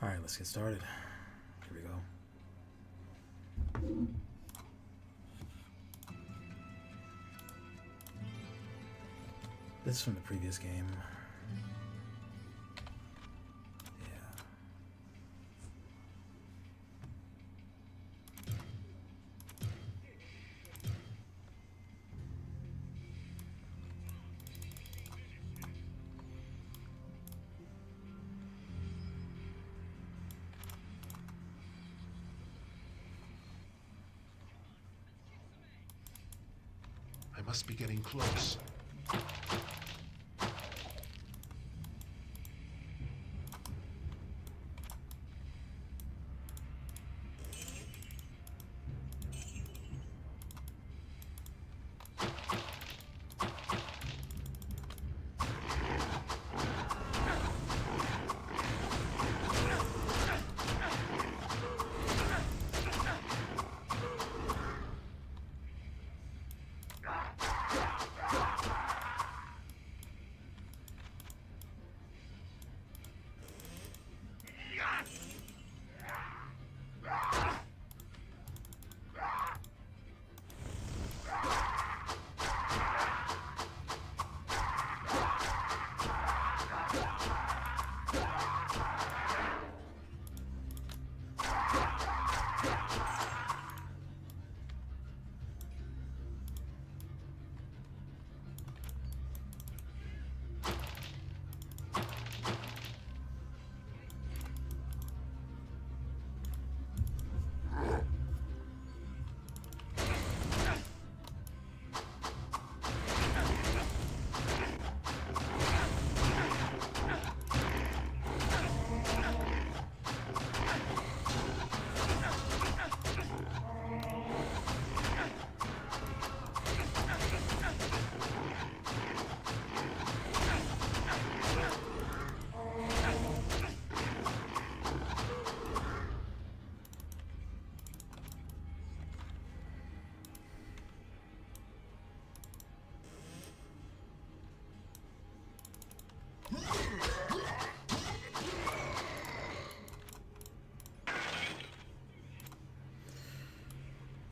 Alright, let's get started. Here we go. This is from the previous game. I must be getting close.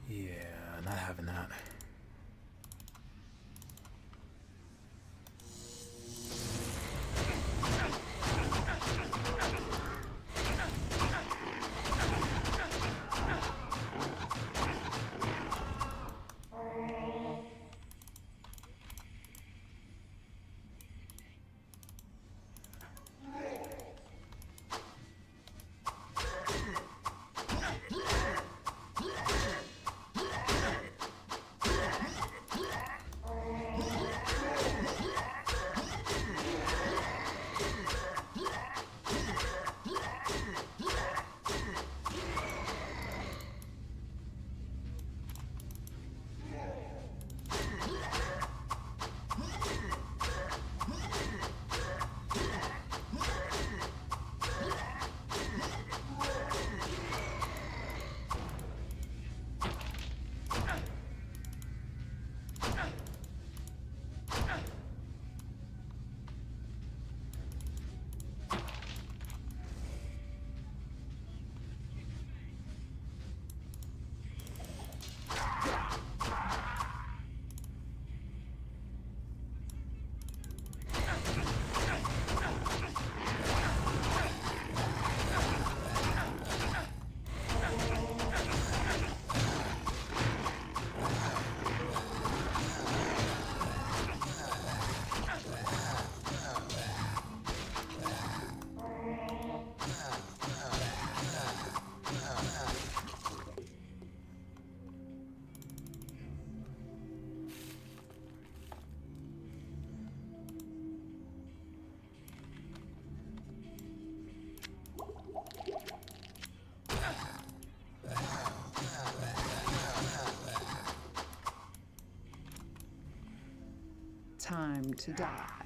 Yeah, not having that. Time to die.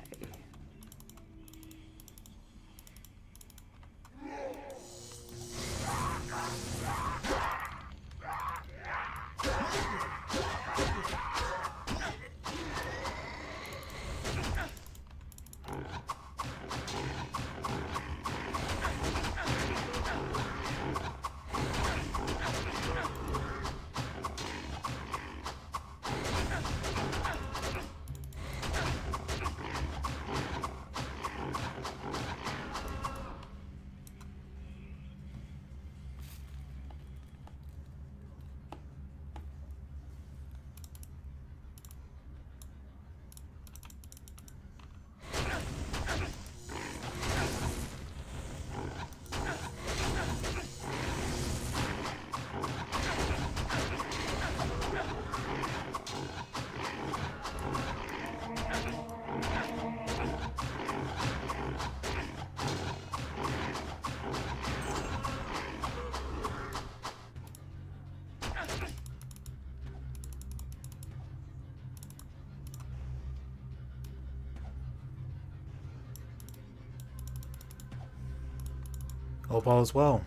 Hope all is well.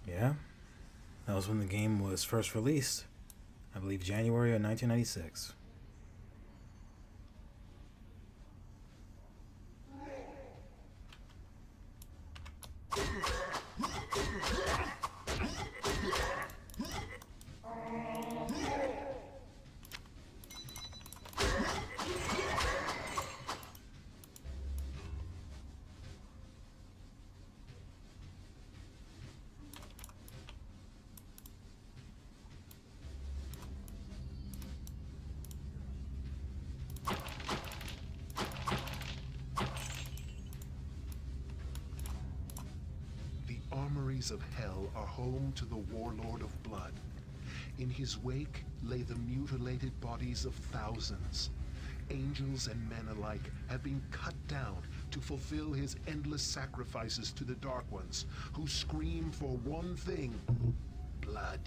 Yeah, that was when the game was first released. I believe January of 1996. Armories of hell are home to the warlord of blood. In his wake lay the mutilated bodies of thousands. Angels and men alike have been cut down to fulfill his endless sacrifices to the Dark Ones, who scream for one thing: blood.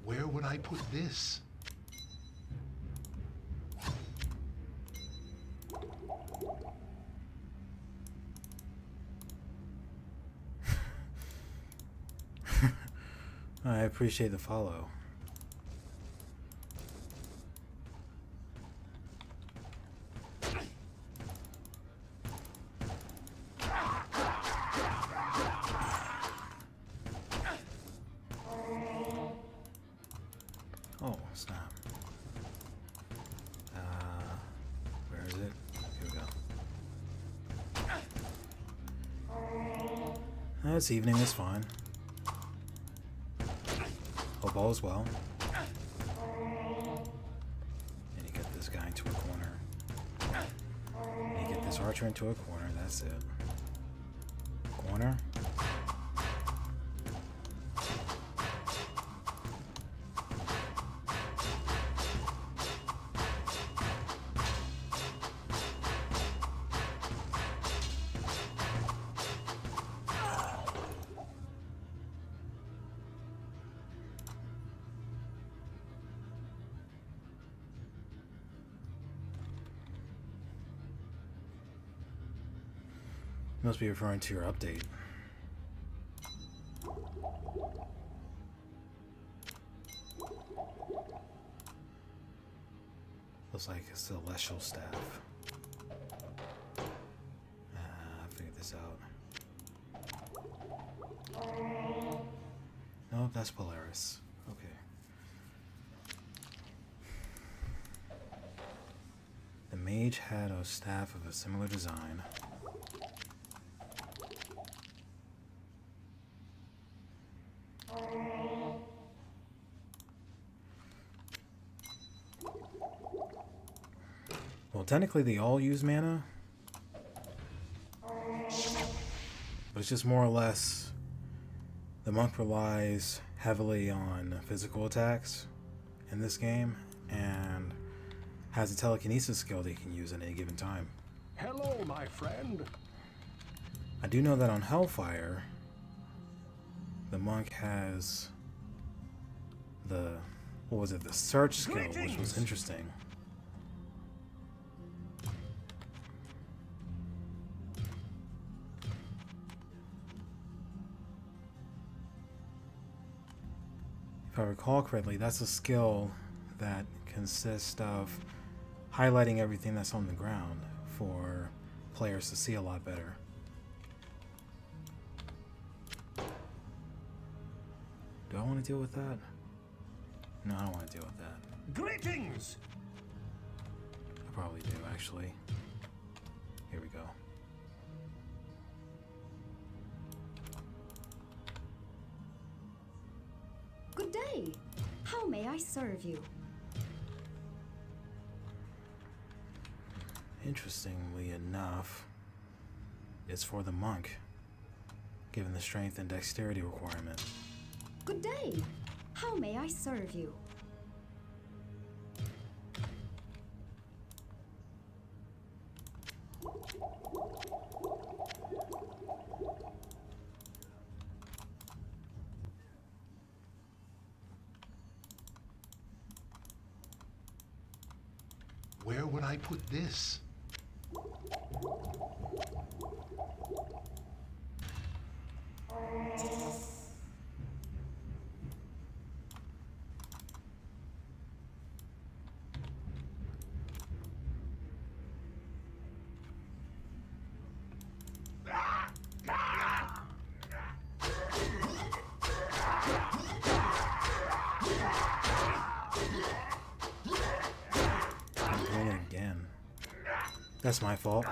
Where would I put this? I appreciate the follow. Oh, snap. Where is it? Here we go. This evening is fine. Hope all is well. And you get this guy into a corner. And you get this archer into a corner. That's it. Corner. Must be referring to your update. Looks like a celestial staff. I figured this out. Oh, that's Polaris. Okay. The mage had a staff of a similar design. Well, technically they all use mana, but it's just more or less the monk relies heavily on physical attacks in this game and has a telekinesis skill that he can use at any given time. Hello, my friend. I do know that on Hellfire, the monk has the, what was it, the search skill, which was interesting. If I recall correctly, that's a skill that consists of highlighting everything that's on the ground for players to see a lot better. Do I want to deal with that? No, I don't want to deal with that. Greetings. I probably do, actually. Here we go. Good day. How may I serve you? Interestingly enough, it's for the monk, given the strength and dexterity requirement. Good day. How may I serve you? Where would I put this? Rolling again. That's my fault.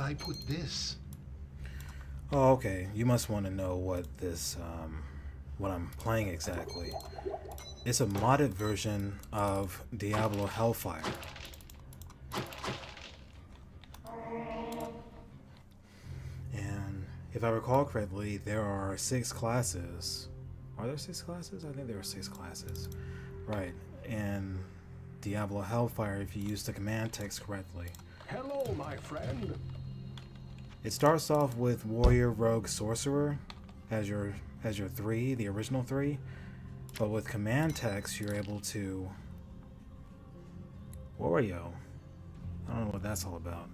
I put this? Oh, okay. You must want to know what this, what I'm playing exactly. It's a modded version of Diablo Hellfire. And if I recall correctly, there are 6 classes. Are there 6 classes? I think there are 6 classes. Right. And Diablo Hellfire, if you use the command text correctly. Hello, my friend. It starts off with Warrior, Rogue, Sorcerer as your 3, the original 3. But with command text, you're able to Wario. I don't know what that's all about,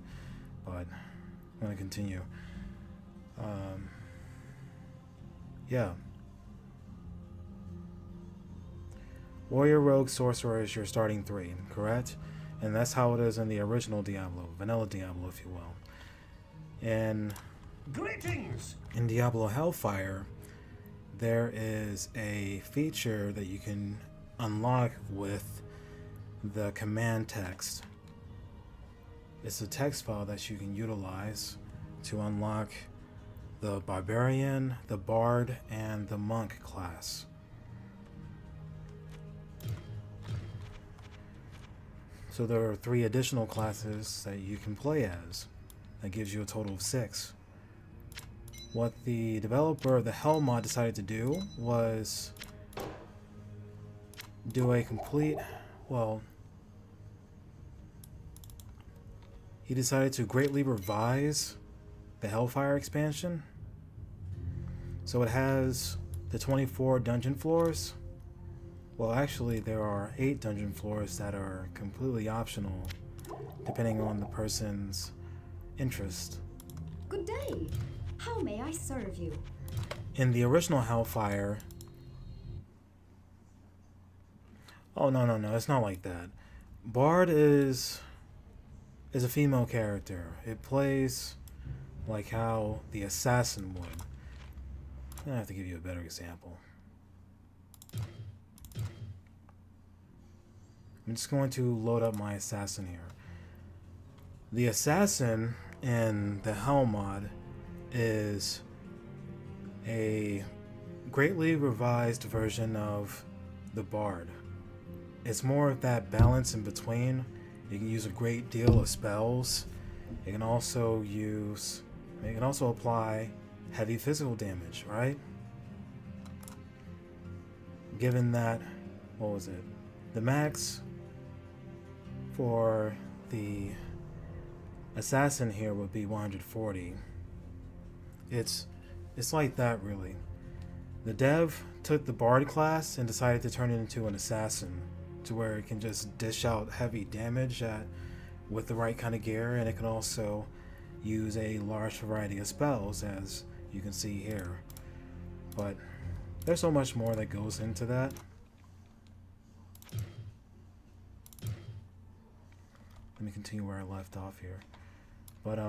but I'm going to continue. Yeah. Warrior, Rogue, Sorcerer is your starting 3, correct? And that's how it is in the original Diablo, vanilla Diablo, if you will. And Greetings. in Diablo Hellfire, there is a feature that you can unlock with the command text. It's a text file that you can utilize to unlock the Barbarian, the Bard, and the Monk class. So there are 3 additional classes that you can play as. That gives you a total of 6. What the developer of the Hell mod decided to do was do a complete, well, he decided to greatly revise the Hellfire expansion. So it has the 24 dungeon floors. Well, actually, there are 8 dungeon floors that are completely optional, depending on the person's interest. Good day. How may I serve you? In the original Hellfire... Oh, no, it's not like that. Bard is a female character. It plays like how the assassin would. I have to give you a better example. I'm just going to load up my assassin here. The assassin in the Hell mod is a greatly revised version of the Bard. It's more of that balance in between. You can use a great deal of spells. You can also apply heavy physical damage, right? Given that, what was it? The max for the assassin here would be 140. It's like that, really. The dev took the Bard class and decided to turn it into an assassin, to where it can just dish out heavy damage with the right kind of gear, and it can also use a large variety of spells, as you can see here. But there's so much more that goes into that. Let me continue where I left off here. But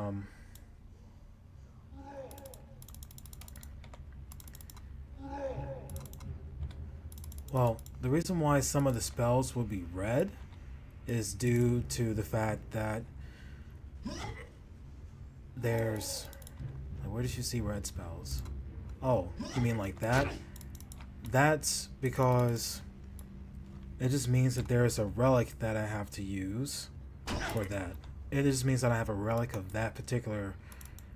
well, the reason why some of the spells would be red is due to the fact that there's... Where did you see red spells? Oh, you mean like that? That's because it just means that there's a relic that I have to use for that. It just means that I have a relic of that particular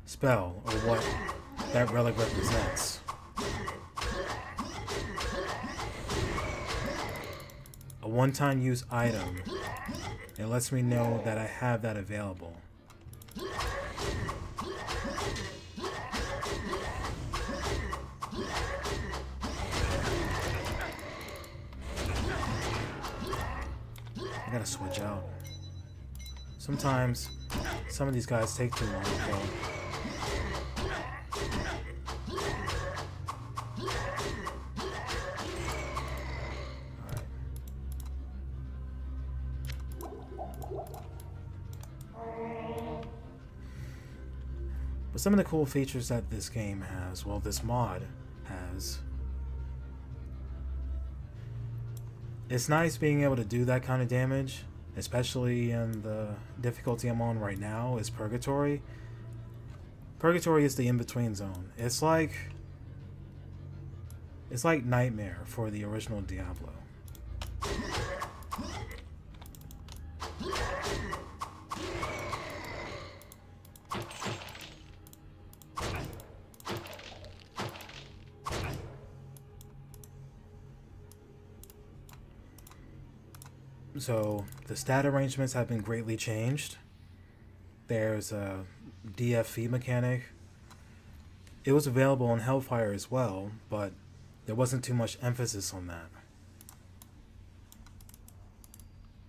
spell, or what that relic represents. A one-time use item. It lets me know that I have that available. I gotta switch out. Sometimes some of these guys take too long to go. But some of the cool features that this game has, well, this mod has, it's nice being able to do that kind of damage, especially in the difficulty I'm on right now is Purgatory. Purgatory is the in-between zone. It's like Nightmare for the original Diablo. So the stat arrangements have been greatly changed. There's a DFV mechanic. It was available on Hellfire as well, but there wasn't too much emphasis on that.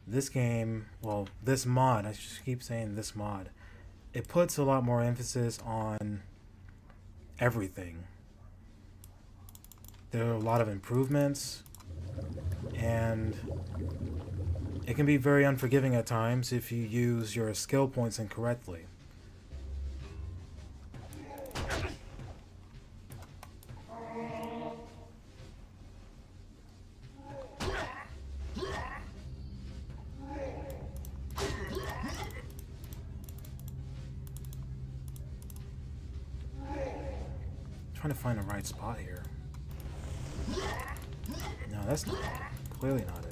This game, well, this mod, I just keep saying this mod, it puts a lot more emphasis on everything. There are a lot of improvements, and it can be very unforgiving at times if you use your skill points incorrectly. Trying to find the right spot here. No, that's not it. Clearly not it.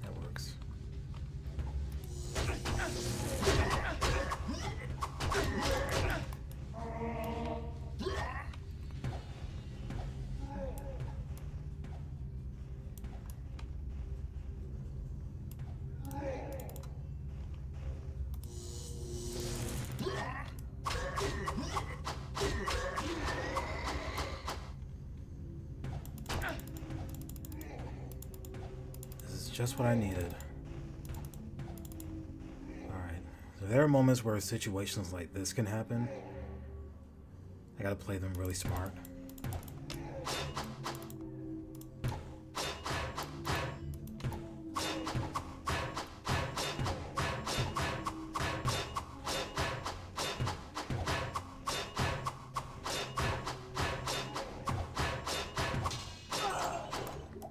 That works. Just what I needed. Alright. So there are moments where situations like this can happen. I gotta play them really smart.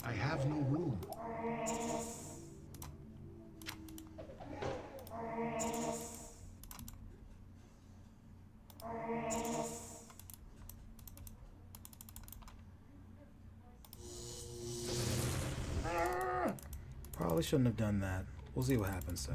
I have no room. Probably shouldn't have done that. We'll see what happens though.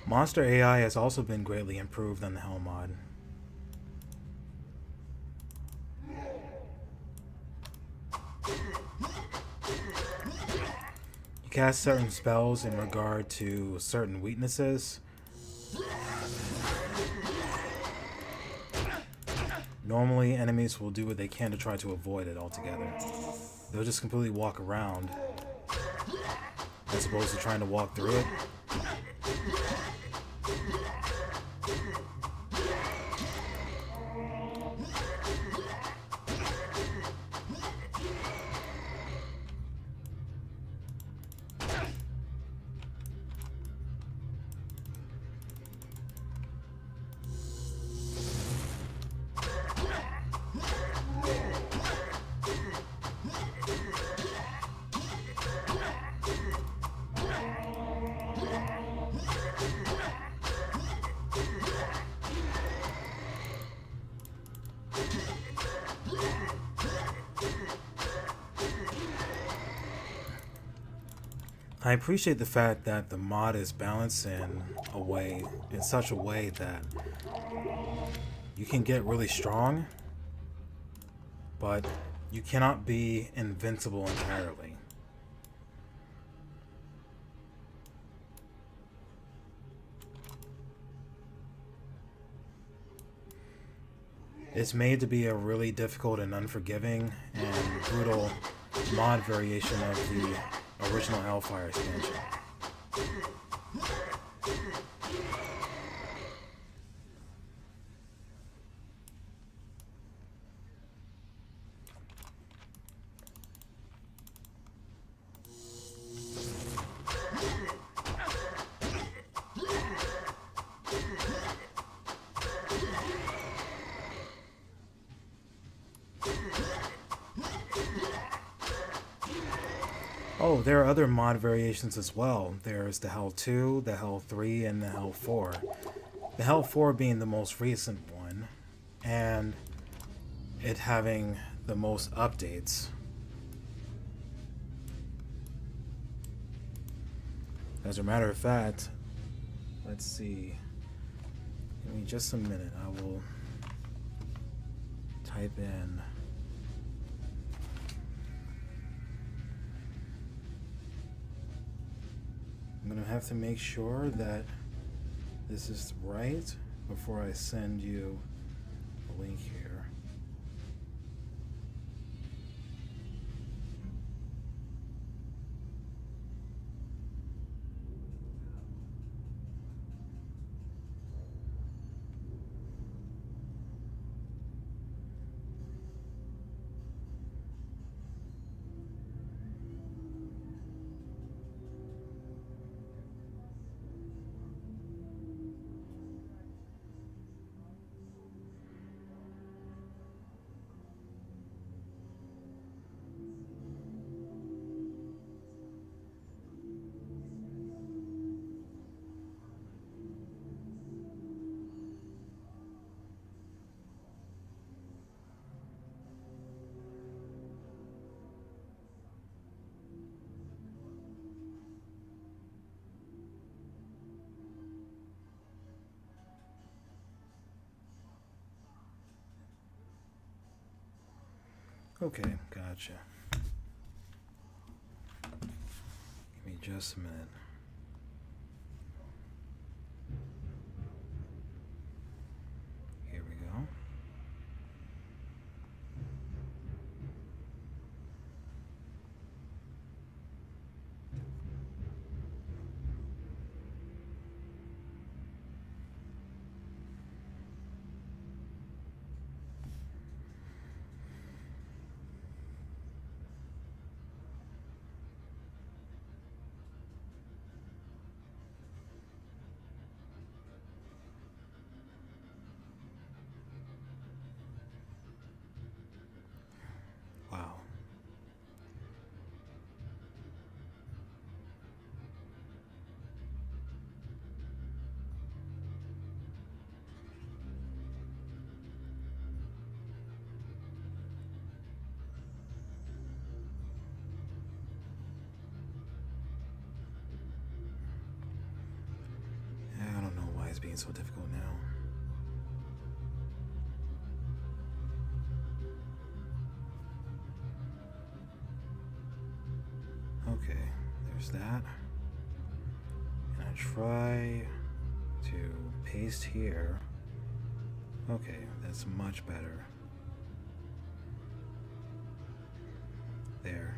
Monster AI has also been greatly improved on the Hell mod. You cast certain spells in regard to certain weaknesses. Normally, enemies will do what they can to try to avoid it altogether. They'll just completely walk around, as opposed to trying to walk through it. I appreciate the fact that the mod is balanced in such a way that you can get really strong, but you cannot be invincible entirely. It's made to be a really difficult and unforgiving and brutal mod variation of the original Hellfire expansion. Oh, there are other mod variations as well. There's the Hell 2, the Hell 3, and the Hell 4. The Hell 4 being the most recent one, and it having the most updates. As a matter of fact, let's see. Give me just a minute. I will type in. I'm gonna have to make sure that this is right before I send you a link here. Okay, gotcha. Give me just a minute. Here we go. Wow. I don't know why it's being so difficult now. Okay, there's that. And I try to paste here. Okay, that's much better. There.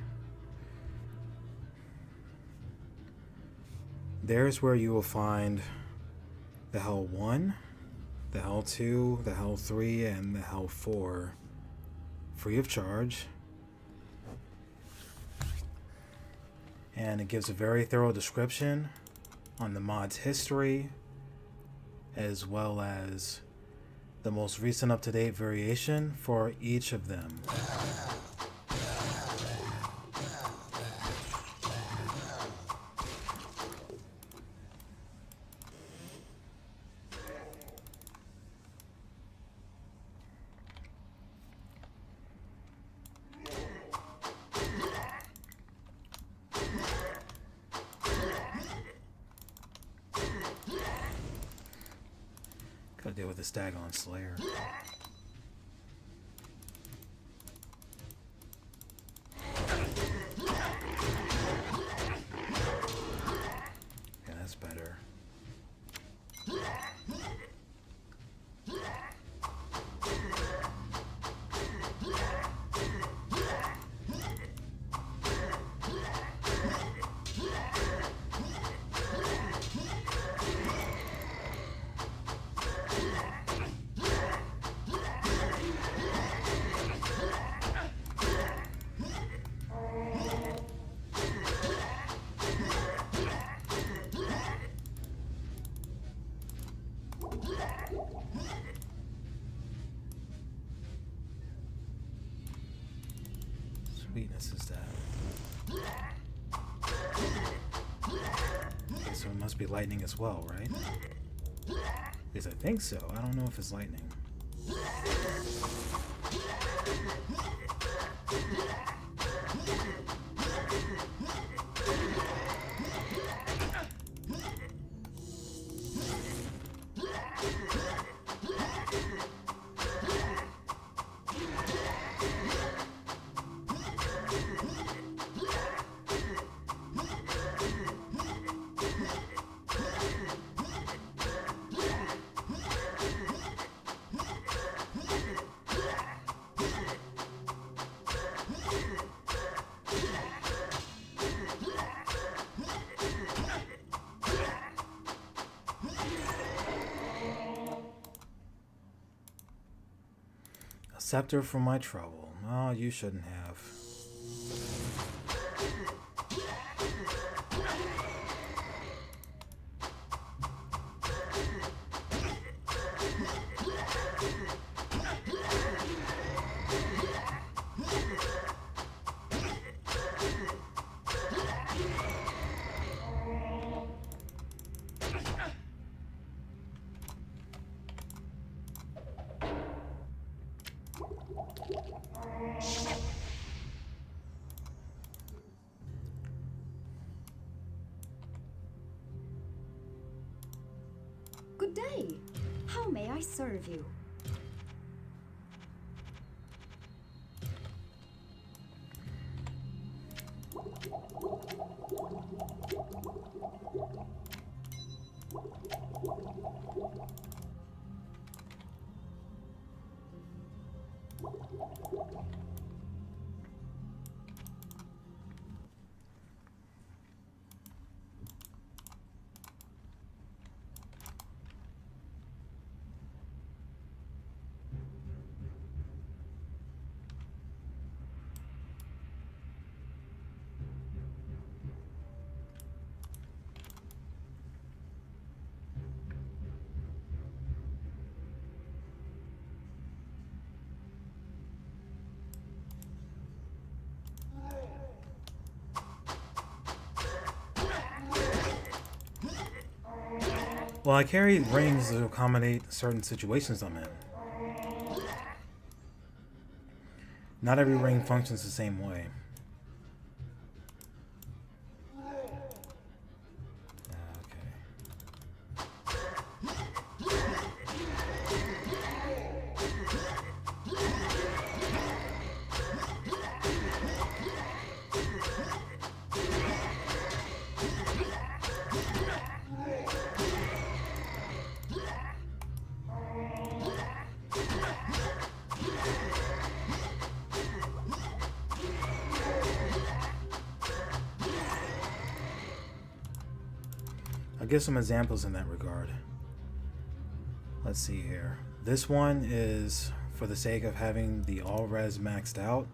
There's where you will find the Hell 1, the Hell 2, the Hell 3, and the Hell 4 free of charge. And it gives a very thorough description on the mod's history, as well as the most recent up-to-date variation for each of them. Gotta deal with the Stagon Slayer. Yeah, that's better. Sweetness is that. be lightning as well, right? Yes, I think so. I don't know if it's lightning. Scepter from my trouble. Oh, you shouldn't have. Good day. How may I serve you? Well, I carry rings to accommodate certain situations I'm in. Not every ring functions the same way. I'll give some examples in that regard. Let's see here. This one is for the sake of having the all res maxed out,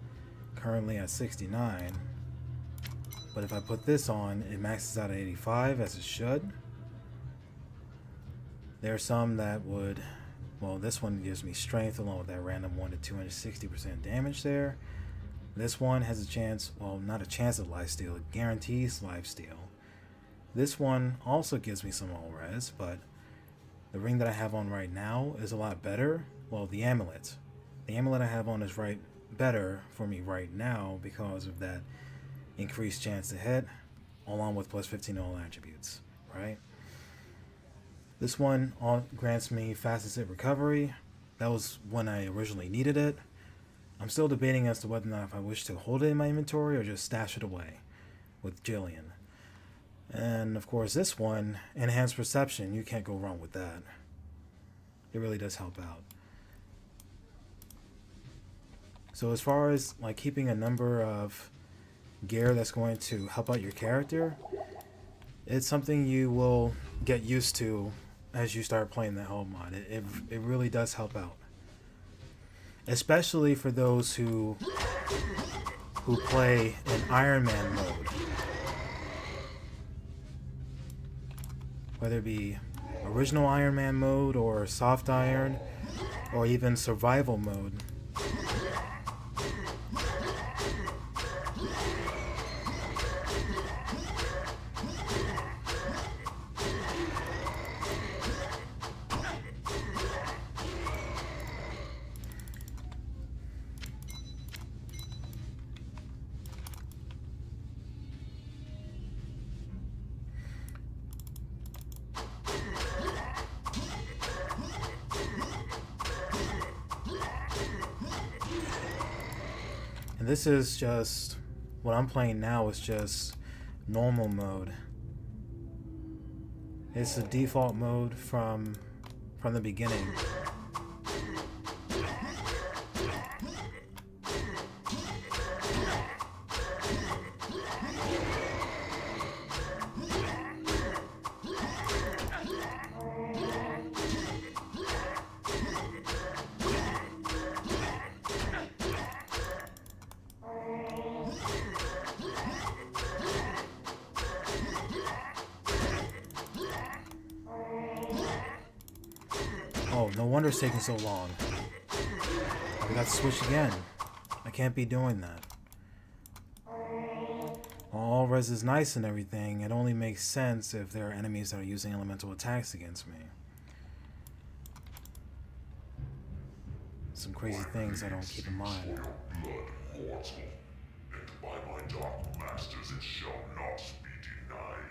currently at 69. But if I put this on, it maxes out at 85 as it should. There are some that would, well, this one gives me strength along with that random 1 to 260% damage there. This one has a chance, well, not a chance of lifesteal, it guarantees lifesteal. This one also gives me some all res, but the ring that I have on right now is a lot better. Well, the amulet. The amulet I have on is better for me right now because of that increased chance to hit, along with plus 15 all attributes, right? This one grants me fastest hit recovery. That was when I originally needed it. I'm still debating as to whether or not if I wish to hold it in my inventory or just stash it away with Jillian. And of course this one, enhanced perception, you can't go wrong with that. It really does help out. So as far as like keeping a number of gear that's going to help out your character, it's something you will get used to as you start playing the Hell mod. It really does help out. Especially for those who play in Iron Man mode. Whether it be original Iron Man mode or soft iron or even survival mode. This is just what I'm playing now is just normal mode. It's the default mode from the beginning. Oh, no wonder it's taking so long. I got to switch again. I can't be doing that. All res is nice and everything. It only makes sense if there are enemies that are using elemental attacks against me. Some crazy things I don't keep in mind. Blood mortal, and by my dark masters it shall not be denied.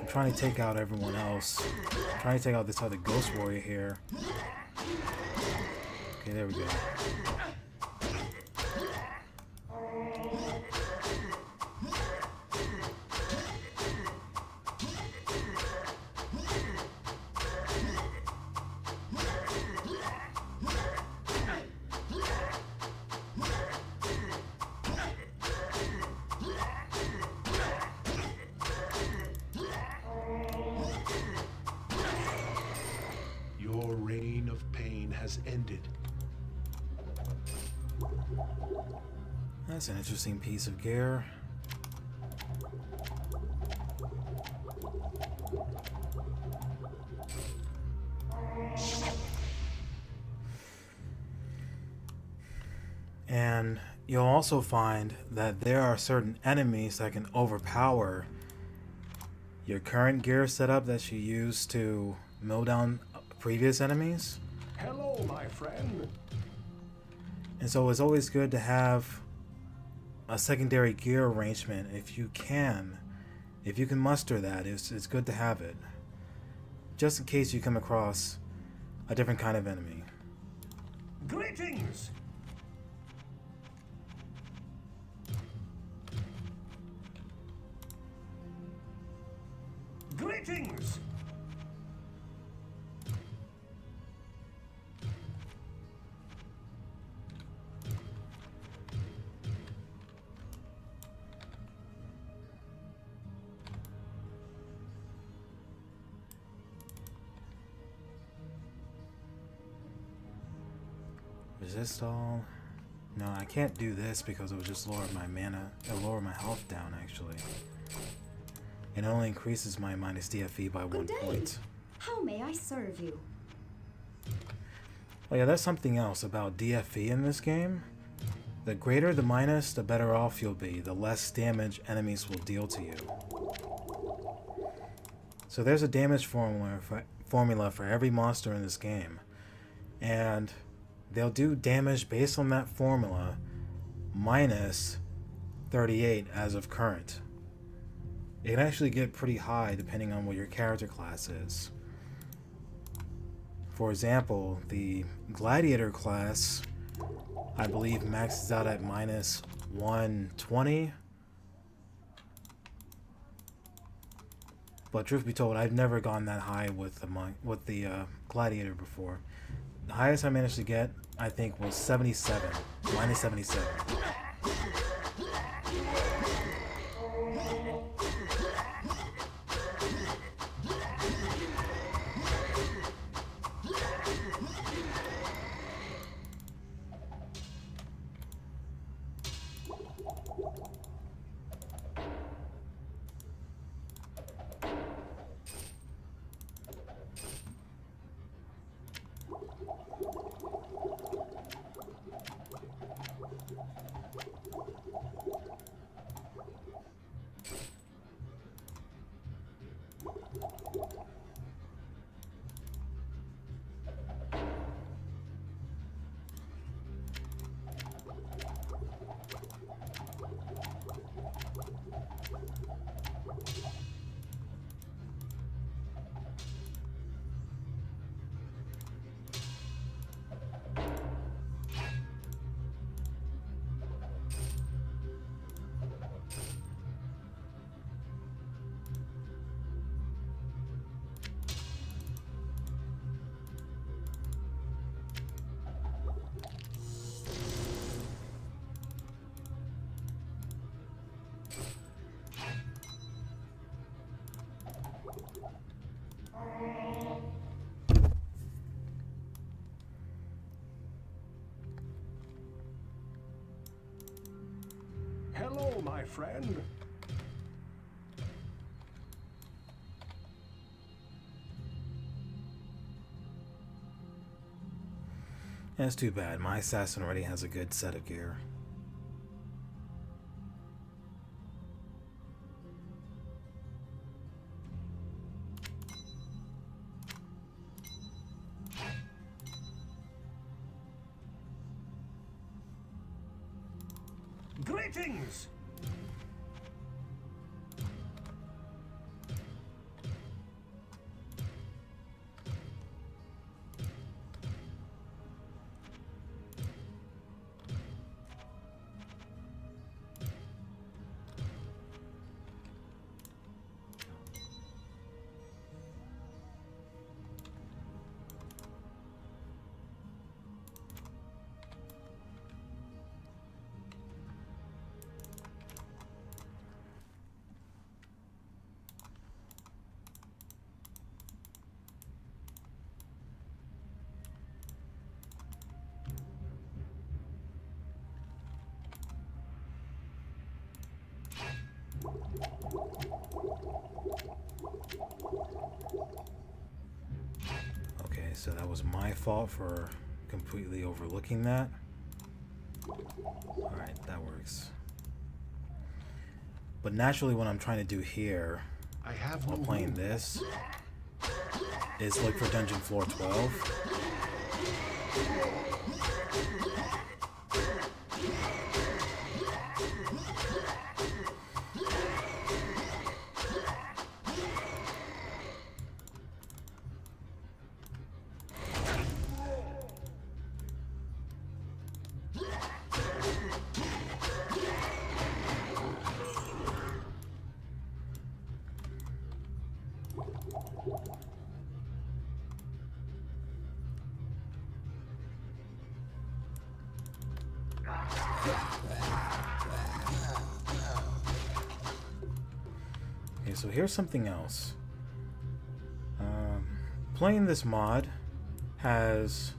I'm trying to take out everyone else. I'm trying to take out this other ghost warrior here. Okay, there we go. Your reign of pain has ended. That's an interesting piece of gear. And you'll also find that there are certain enemies that can overpower your current gear setup that you use to mow down previous enemies. Hello, my friend. And so it's always good to have a secondary gear arrangement if you can. If you can muster that, it's good to have it. Just in case you come across a different kind of enemy. Greetings. Greetings. Resist all. No, I can't do this because it would just lower my mana, lower my health down actually. It only increases my minus DFE by 1 Good day. point. How may I serve you? Oh yeah, that's something else about DFE in this game. The greater the minus, the better off you'll be, the less damage enemies will deal to you. So there's a damage formula for every monster in this game. And they'll do damage based on that formula minus 38 as of current. It can actually get pretty high depending on what your character class is. For example, the Gladiator class, I believe, maxes out at minus 120. But truth be told, I've never gone that high with the Gladiator before. The highest I managed to get, I think, was 77, minus 77. Hello, my friend. That's too bad. My assassin already has a good set of gear. Greetings! Okay, so that was my fault for completely overlooking that. Alright, that works. But naturally what I'm trying to do here I have while no playing room. this is look for dungeon floor 12. Okay, so here's something else. Playing this mod has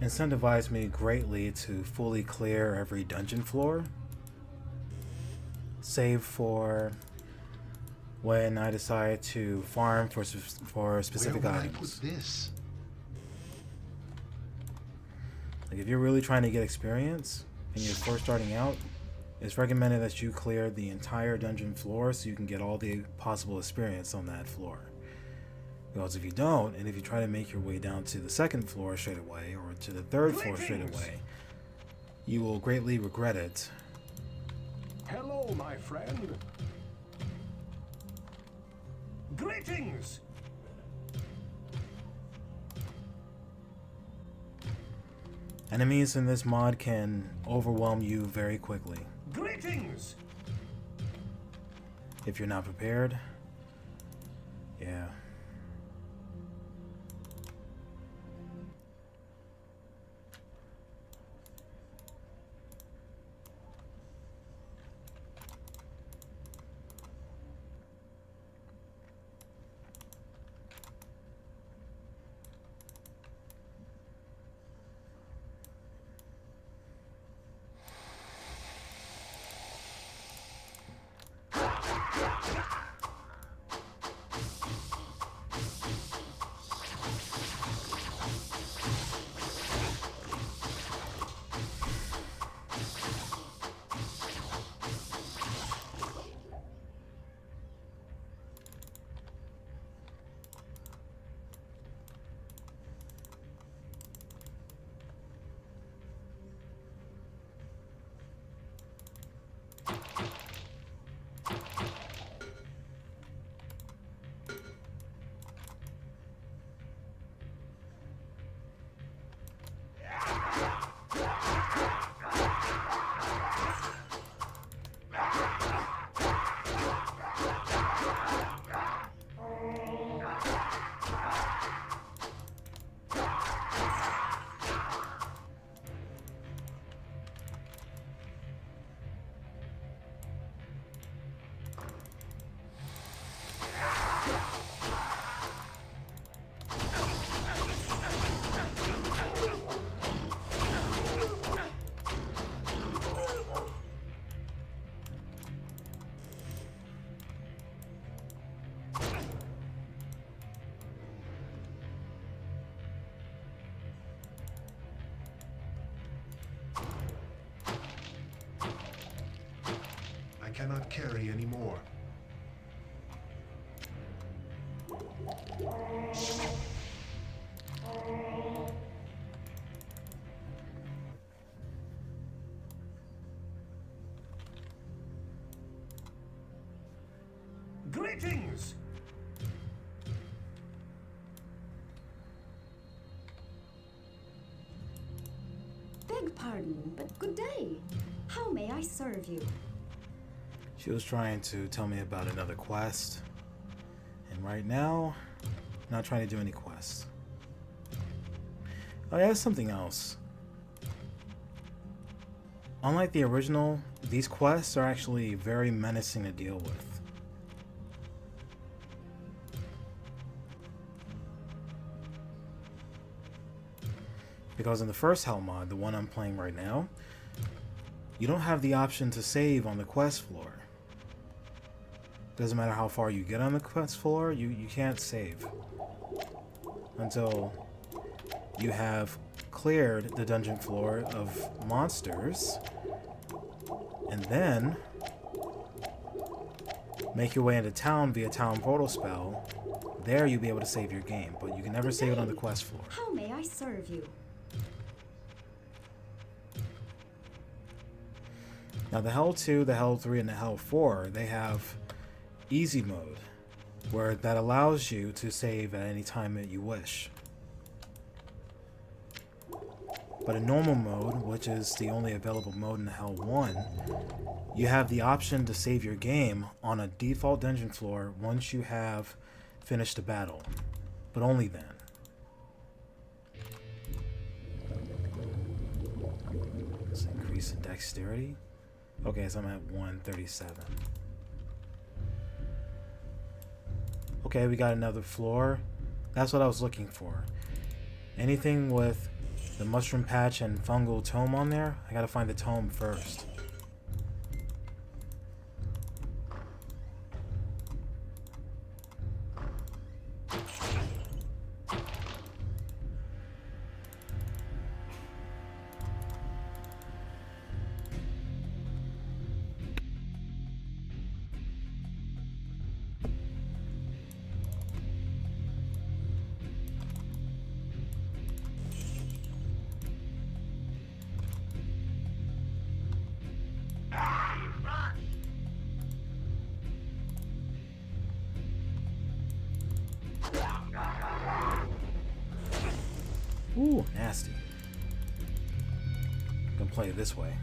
incentivized me greatly to fully clear every dungeon floor, save for when I decide to farm for specific Where would I items. put this? Like if you're really trying to get experience and you're first starting out, it's recommended that you clear the entire dungeon floor so you can get all the possible experience on that floor. Because if you don't, and if you try to make your way down to the second floor straight away, or to the third floor straight away, you will greatly regret it. Hello, my friend. Greetings! Enemies in this mod can overwhelm you very quickly Greetings! if you're not prepared. Yeah. cannot carry anymore. Greetings! Beg pardon, but good day. How may I serve you? She was trying to tell me about another quest. And right now, I'm not trying to do any quests. Oh yeah, that's something else. Unlike the original, these quests are actually very menacing to deal with. Because in the first Hell mod, the one I'm playing right now, you don't have the option to save on the quest floor. Doesn't matter how far you get on the quest floor, you can't save. Until you have cleared the dungeon floor of monsters, and then make your way into town via town portal spell. There you'll be able to save your game, but you can never save it on the quest floor. How may I serve you? Now the Hell 2, the Hell 3, and the Hell 4, they have easy mode, where that allows you to save at any time that you wish. But in normal mode, which is the only available mode in the Hell 1, you have the option to save your game on a default dungeon floor once you have finished the battle, but only then. Let's increase in dexterity. Okay, so I'm at 137. Okay, we got another floor. That's what I was looking for. Anything with the mushroom patch and fungal tome on there, I gotta find the tome first. Ooh, nasty. I'm gonna play it this way.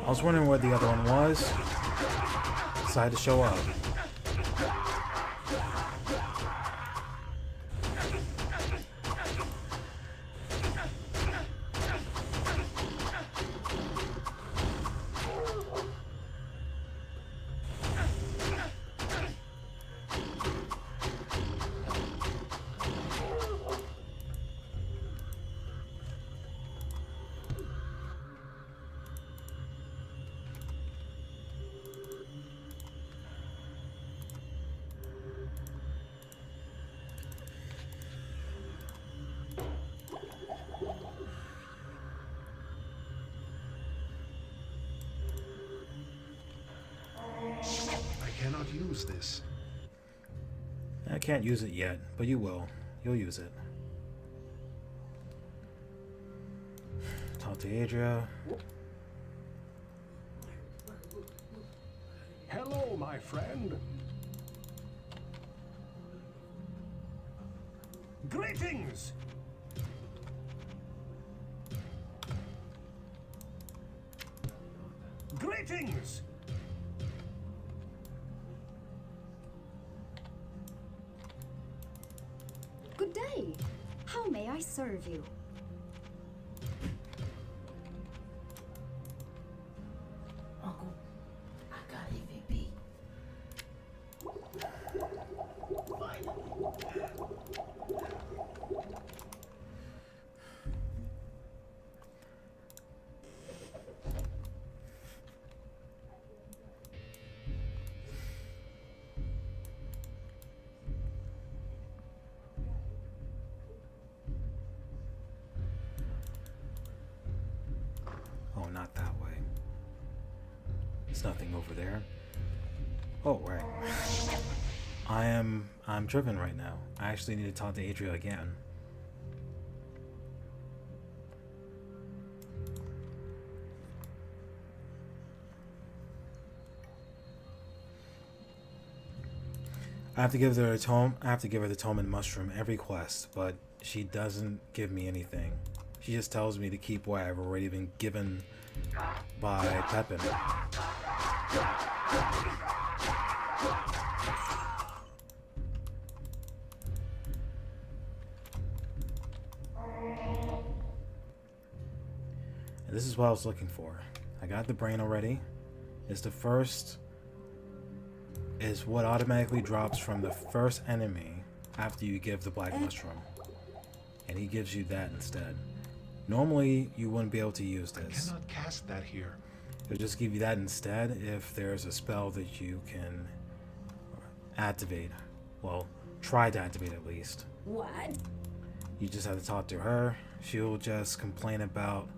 I was wondering where the other one was. Decided to show up. use this? I can't use it yet, but you will. You'll use it. Talk to Adria. Hello, my friend. Greetings! Greetings! Good day. How may I serve you? Uncle, I got EVP. Oh, not that way. There's nothing over there. Oh, right. I'm driven right now. I actually need to talk to Adria again. I have to give her the tome and mushroom every quest, but she doesn't give me anything. She just tells me to keep what I've already been given by Pepin. And this is what I was looking for. I got the brain already. It's the first is what automatically drops from the first enemy after you give the black mushroom. And he gives you that instead. Normally, you wouldn't be able to use this. I cannot cast that here. It'll just give you that instead if there's a spell that you can activate. Well, try to activate at least. What? You just have to talk to her. She'll just complain about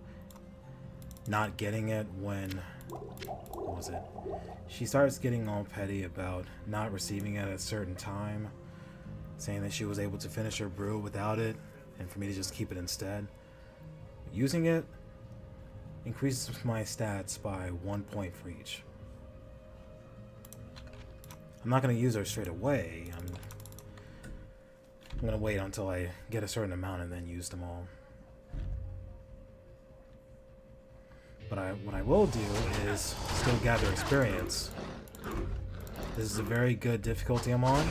not getting it when... What was it? She starts getting all petty about not receiving it at a certain time, saying that she was able to finish her brew without it, and for me to just keep it instead. Using it increases my stats by 1 point for each. I'm not going to use her straight away. I'm going to wait until I get a certain amount and then use them all. But what I will do is still gather experience. This is a very good difficulty I'm on.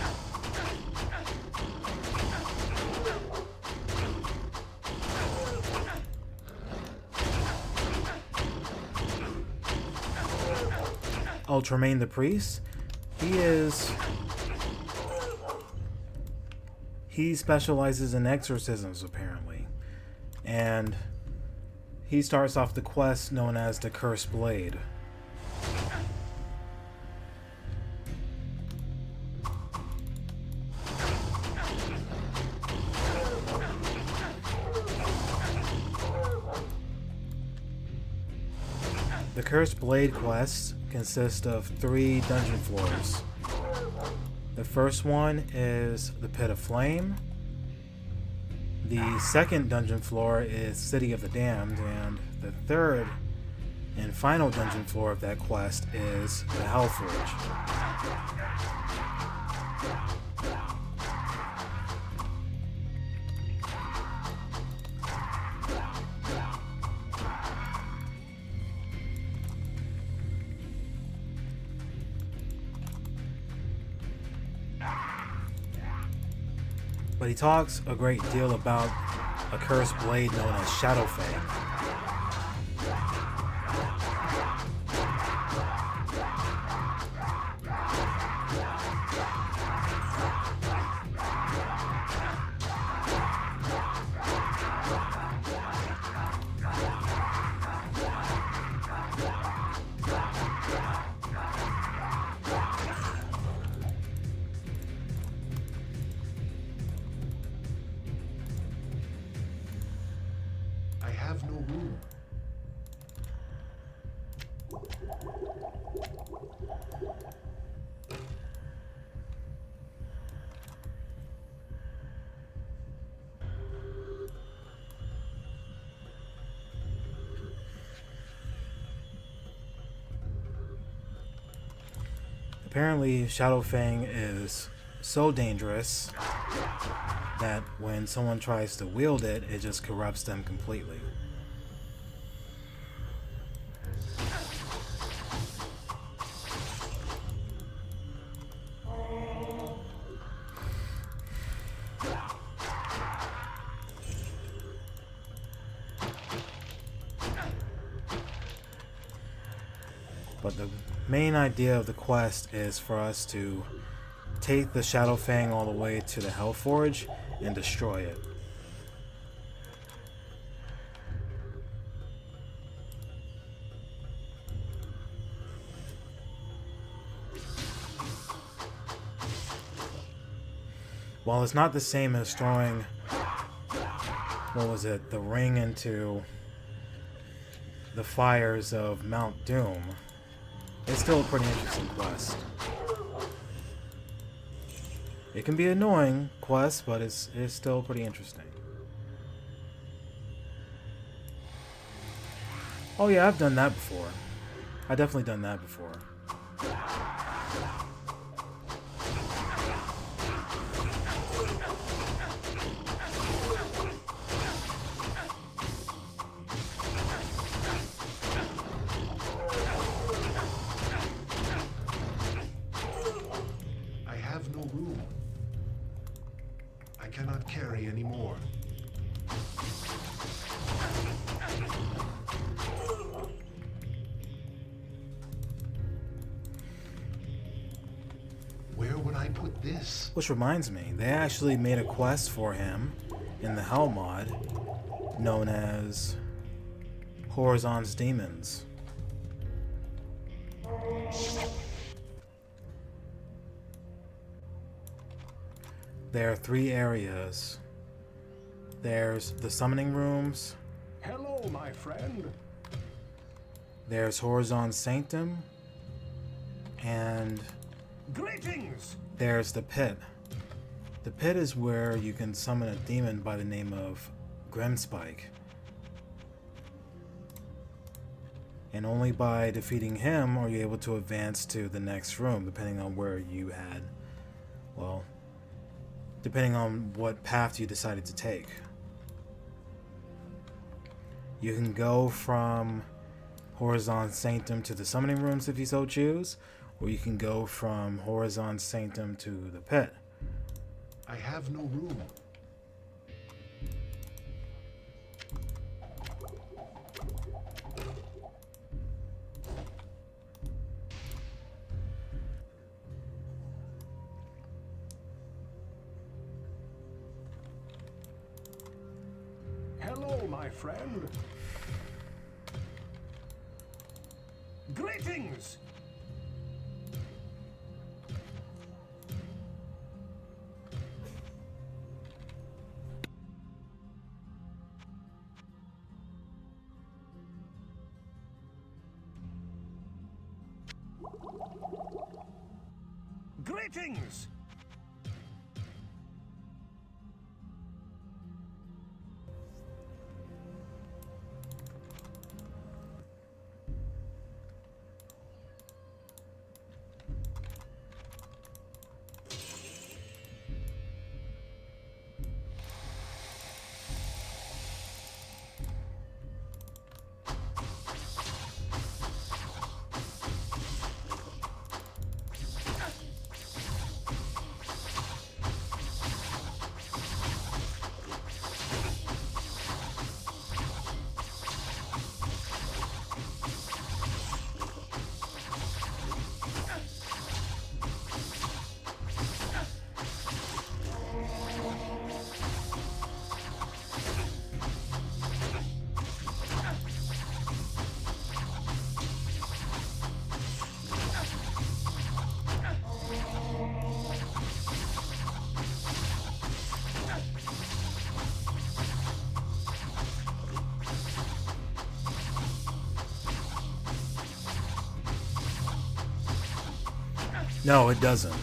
Ultramain the Priest. He specializes in exorcisms apparently. And he starts off the quest known as the Cursed Blade. The Cursed Blade quests consist of 3 dungeon floors. The first one is the Pit of Flame. The second dungeon floor is City of the Damned, and the third and final dungeon floor of that quest is the Hellforge. But he talks a great deal about a cursed blade known as Shadowfang. I have no room. Apparently, Shadow Fang is so dangerous that when someone tries to wield it, it just corrupts them completely. But the main idea of the quest is for us to take the Shadow Fang all the way to the Hellforge and destroy it. While it's not the same as throwing, what was it, the ring into the fires of Mount Doom, it's still a pretty interesting quest. It can be an annoying quest, but it's still pretty interesting. Oh yeah, I've done that before. I've definitely done that before. I have no room. I cannot carry anymore. Where would I put this? Which reminds me, they actually made a quest for him in the Hell mod known as Horizon's Demons. There are 3 areas. There's the summoning rooms, Hello, my friend. there's Horizon's Sanctum, and Greetings. there's the pit. The pit is where you can summon a demon by the name of Grimspike. And only by defeating him are you able to advance to the next room, depending on where you had, well, depending on what path you decided to take. You can go from Horizon's Sanctum to the summoning rooms if you so choose, or you can go from Horizon's Sanctum to the pit. I have no room. Hello, my friend. Greetings. Greetings. No, it doesn't.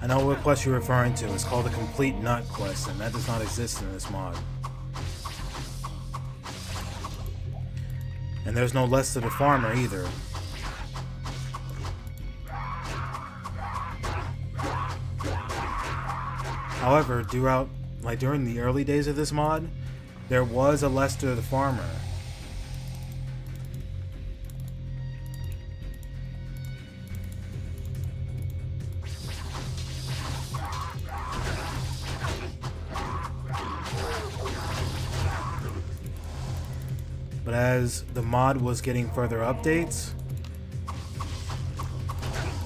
I know what quest you're referring to. It's called the Complete Nut quest, and that does not exist in this mod. And there's no Less to the Farmer either. However, during the early days of this mod, there was a Lester the Farmer. But as the mod was getting further updates,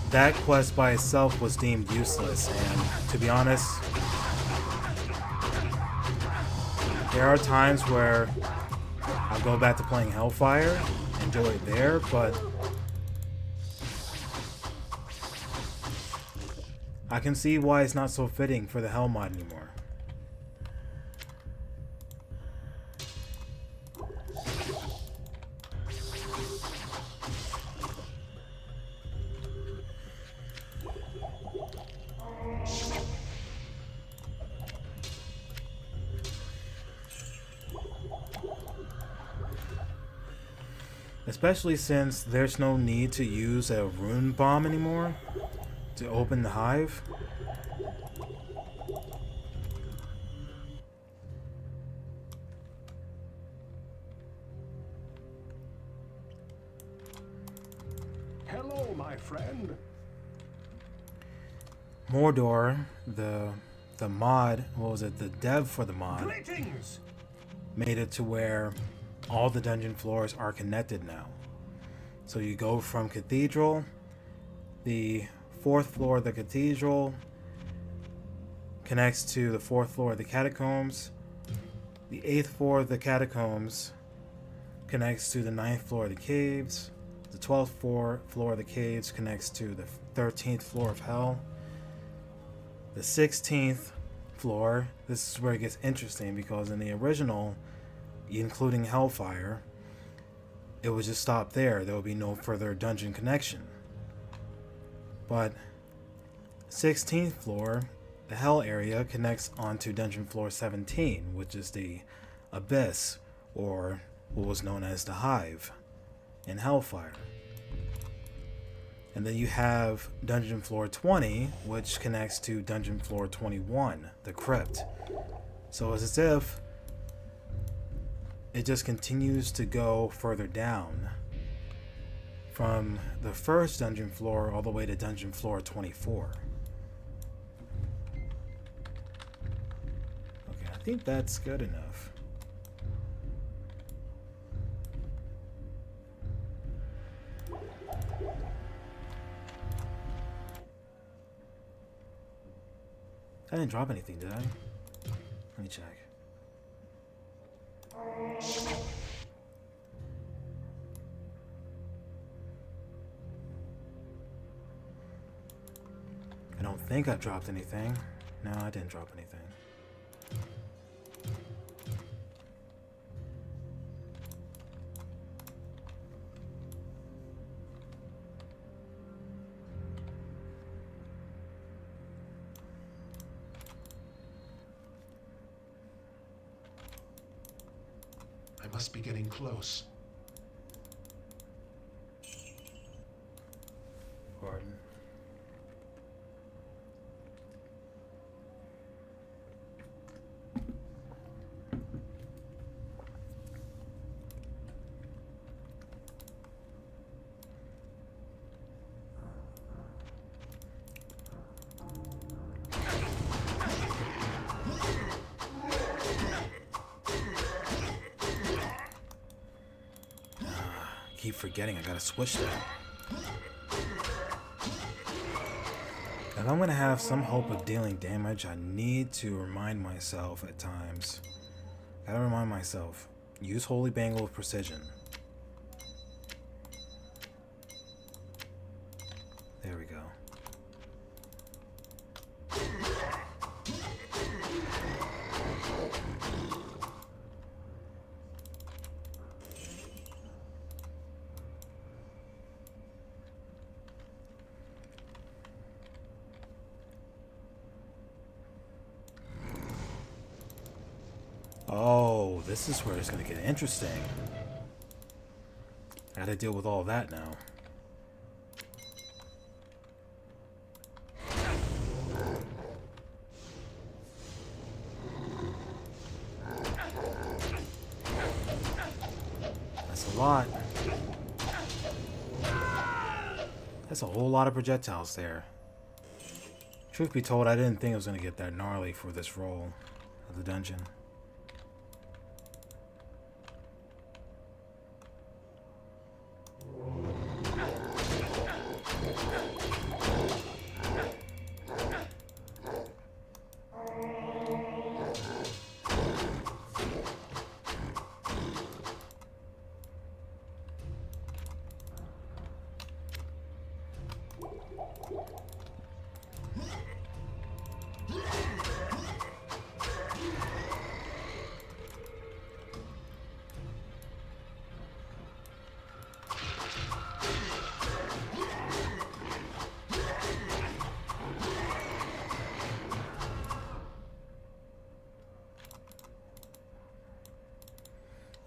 that quest by itself was deemed useless, and to be honest, there are times where I'll go back to playing Hellfire, enjoy it there, but I can see why it's not so fitting for the Hell mod anymore. Especially since there's no need to use a rune bomb anymore to open the hive. Hello, my friend. Mordor, the mod, what was it, the dev for the mod, Greetings. made it to where all the dungeon floors are connected now. So you go from Cathedral, the 4th floor of the Cathedral connects to the 4th floor of the Catacombs, the 8th floor of the Catacombs connects to the 9th floor of the Caves, the 12th floor of the Caves connects to the 13th floor of Hell, the 16th floor, this is where it gets interesting because in the original, including Hellfire, it would just stop there. There would be no further dungeon connection. But 16th floor, the Hell area connects onto dungeon floor 17, which is the Abyss, or what was known as the Hive in Hellfire. And then you have dungeon floor 20, which connects to dungeon floor 21, the Crypt. So it's as if it just continues to go further down from the first dungeon floor all the way to dungeon floor 24. Okay, I think that's good enough. I didn't drop anything, did I? Let me check. I don't think I dropped anything. No, I didn't drop anything. I must be getting close. Pardon. Keep forgetting I gotta switch that. If I'm gonna have some hope of dealing damage, I need to remind myself at times. Gotta remind myself. Use Holy Bangle with precision. There we go. Oh, this is where it's going to get interesting. I gotta deal with all that now. That's a lot. That's a whole lot of projectiles there. Truth be told, I didn't think it was going to get that gnarly for this role of the dungeon.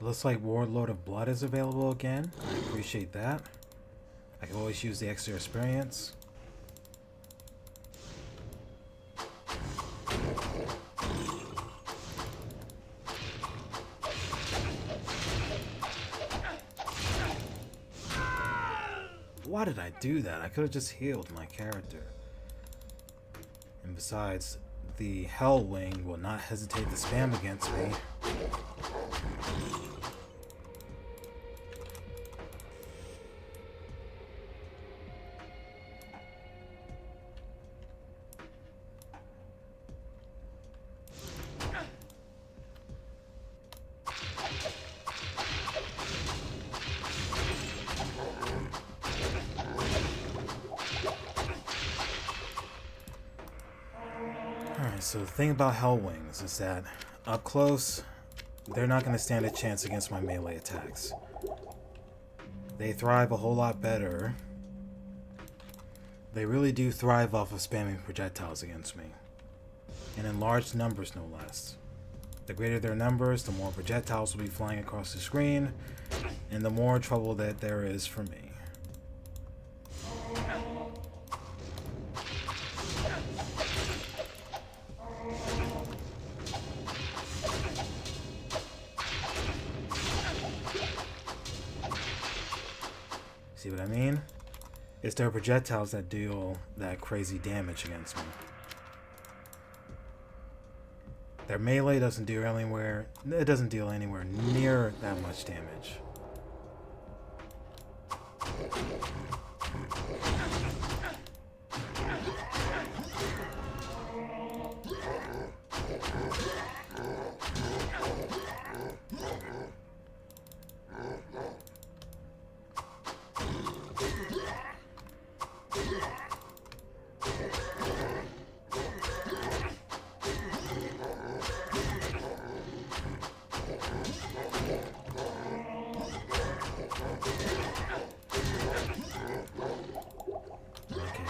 Looks like Warlord of Blood is available again. I appreciate that. I can always use the extra experience. Why did I do that? I could have just healed my character. And besides, the Hell Wing will not hesitate to spam against me. So the thing about Hell Wings is that up close, they're not going to stand a chance against my melee attacks. They thrive a whole lot better. They really do thrive off of spamming projectiles against me. And in large numbers, no less. The greater their numbers, the more projectiles will be flying across the screen, and the more trouble that there is for me. See what I mean? It's their projectiles that deal that crazy damage against me. Their melee doesn't deal anywhere. It doesn't deal anywhere near that much damage.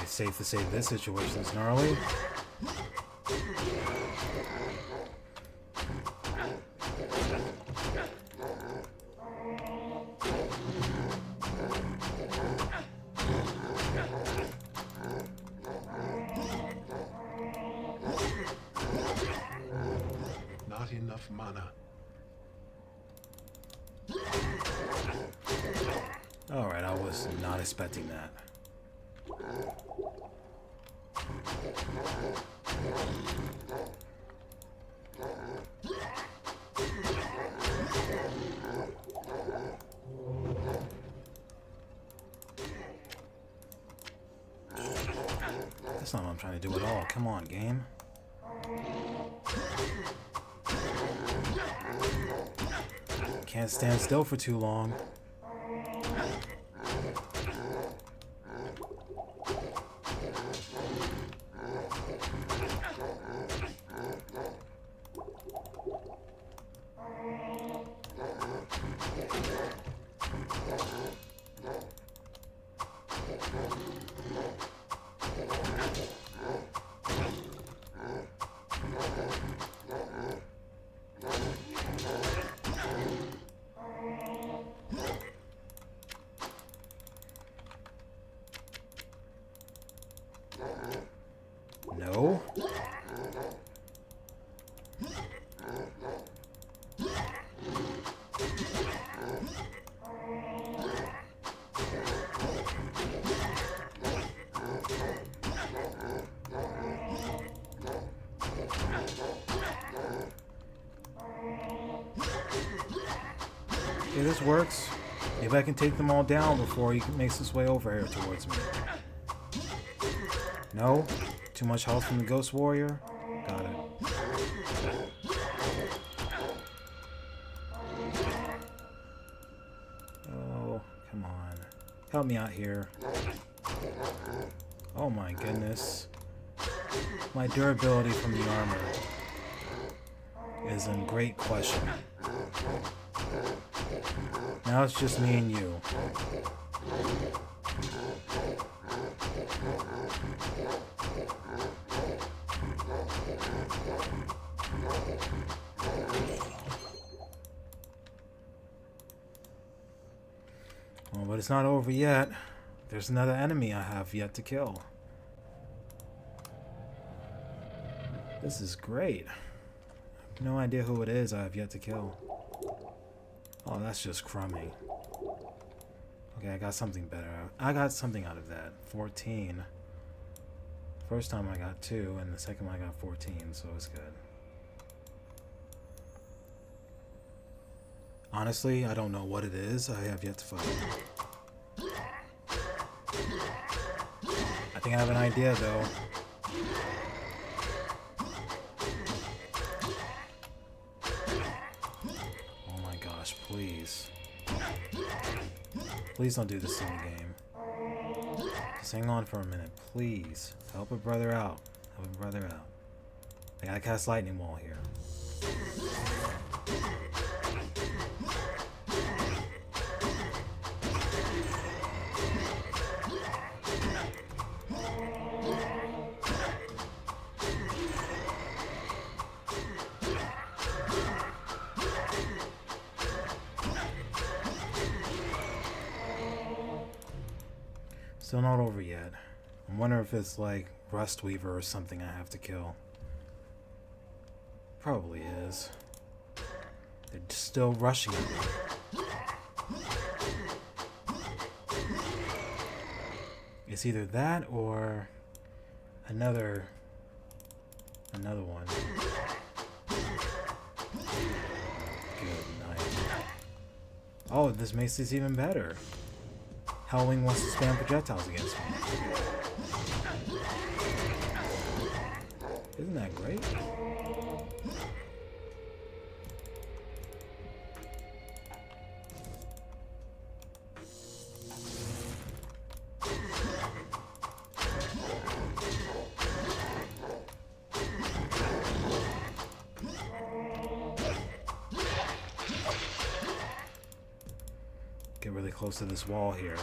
Safe to say this situation is gnarly. Not enough mana. Alright, I was not expecting that. That's not what I'm trying to do at all. Come on, game. Can't stand still for too long. No. Okay, this works. Maybe I can take them all down before he makes his way over here towards me. No? Too much health from the Ghost Warrior? Got it. Oh, come on. Help me out here. Oh my goodness. My durability from the armor is in great question. Now it's just me and you. Well, but it's not over yet. There's another enemy I have yet to kill. This is great. I have no idea who it is I have yet to kill. Oh, that's just crummy. Okay, I got something better. I got something out of that. 14. First time I got 2, and the second one I got 14, so it's good. Honestly, I don't know what it is. I have yet to find. I think I have an idea, though. Oh my gosh, please. Please don't do this to me, game. Just hang on for a minute, please. Help a brother out. Help a brother out. I gotta cast lightning wall here. Still not over yet. I'm wondering if it's like Rustweaver or something I have to kill. Probably is. They're still rushing at me. It's either that or another one. Good night. Oh, this makes this even better. Howling wants to spam projectiles against me. Isn't that great? Get really close to this wall here.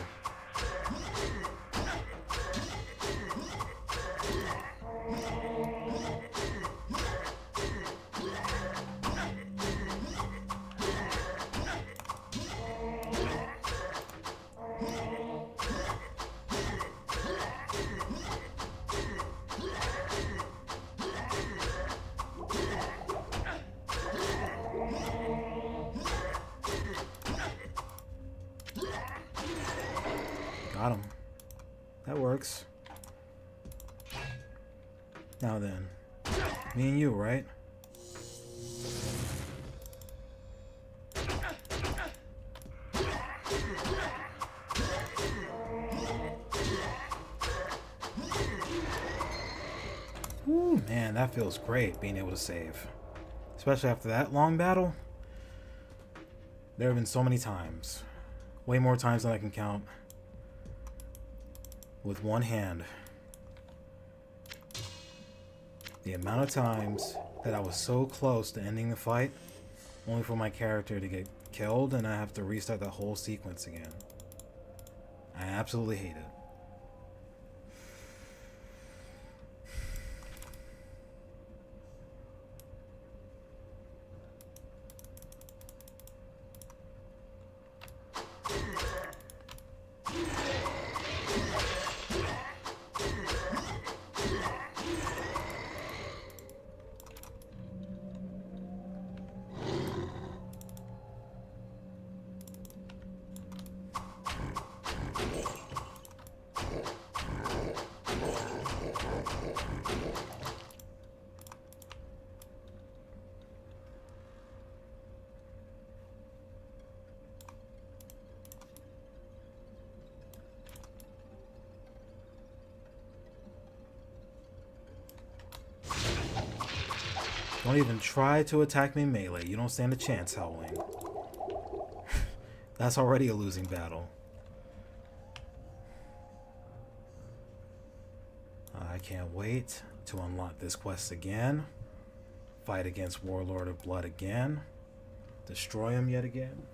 Got him. That works. Now then, me and you, right? Whew, man, that feels great being able to save. Especially after that long battle. There have been so many times. Way more times than I can count. With one hand. The amount of times that I was so close to ending the fight, only for my character to get killed and I have to restart the whole sequence again. I absolutely hate it. Don't even try to attack me melee. You don't stand a chance, Howling. That's already a losing battle. I can't wait to unlock this quest again. Fight against Warlord of Blood again. Destroy him yet again.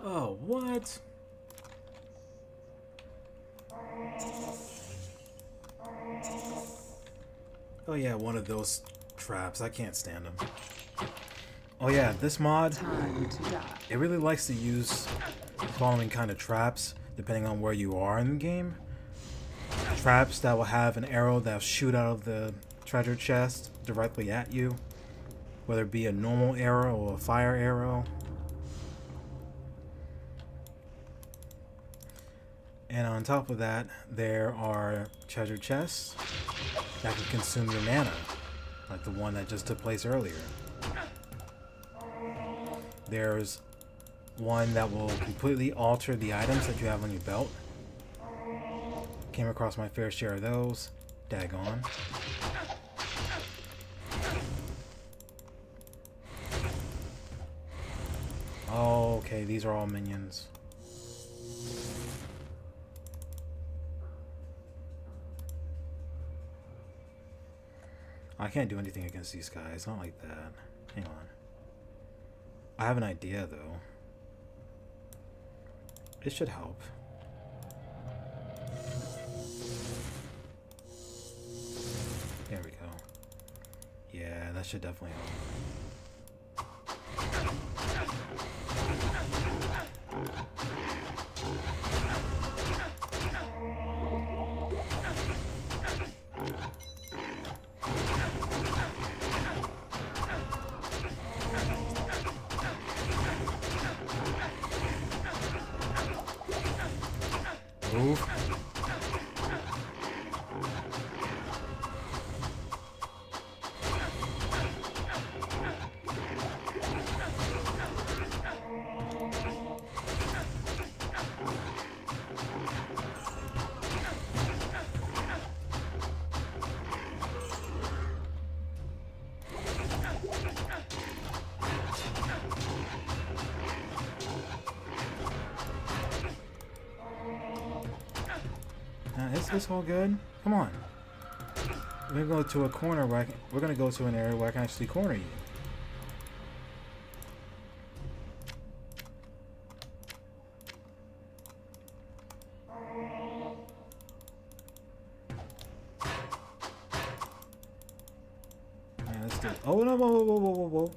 Oh, what? Oh yeah, one of those traps. I can't stand them. Oh yeah, this mod, Time to die. it really likes to use the following kind of traps, depending on where you are in the game. Traps that will have an arrow that will shoot out of the treasure chest directly at you. Whether it be a normal arrow or a fire arrow. And on top of that, there are treasure chests that can consume your mana, like the one that just took place earlier. There's one that will completely alter the items that you have on your belt. Came across my fair share of those. Daggone. Oh, okay, these are all minions. I can't do anything against these guys, not like that. Hang on. I have an idea, though. It should help. There we go. Yeah, that should definitely help. Move. Is this all good? Come on. We're gonna go to a corner where we're gonna go to an area where I can actually corner you. Let's do it. Oh no! Whoa! Whoa! Whoa! Whoa! Whoa!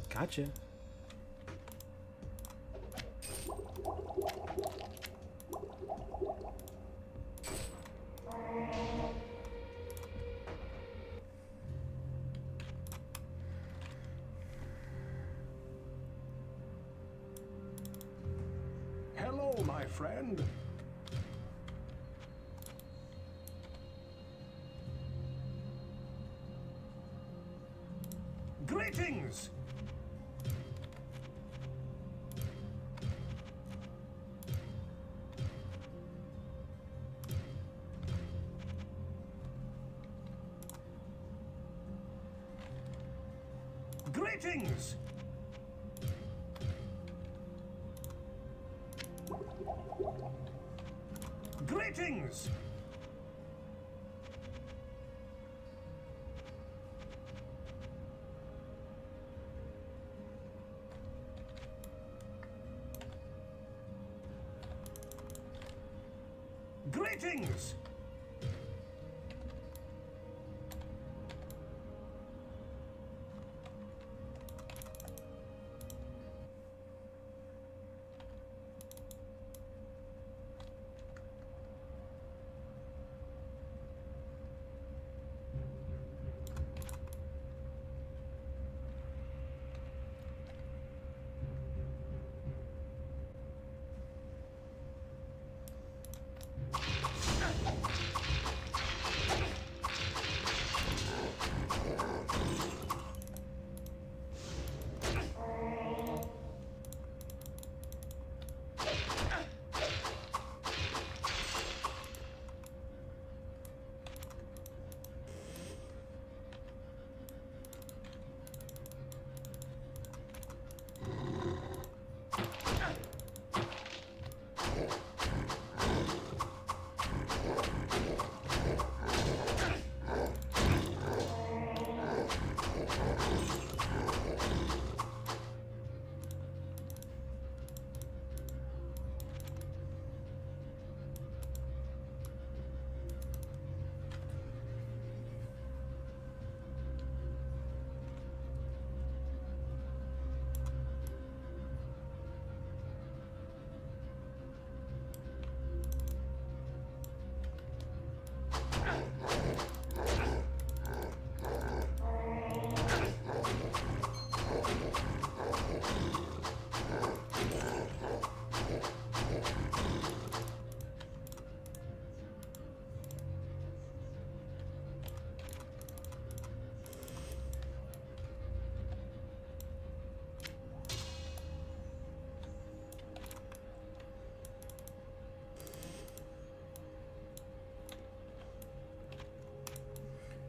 Gotcha. Hello, my friend. Greetings! Greetings! Greetings! Greetings!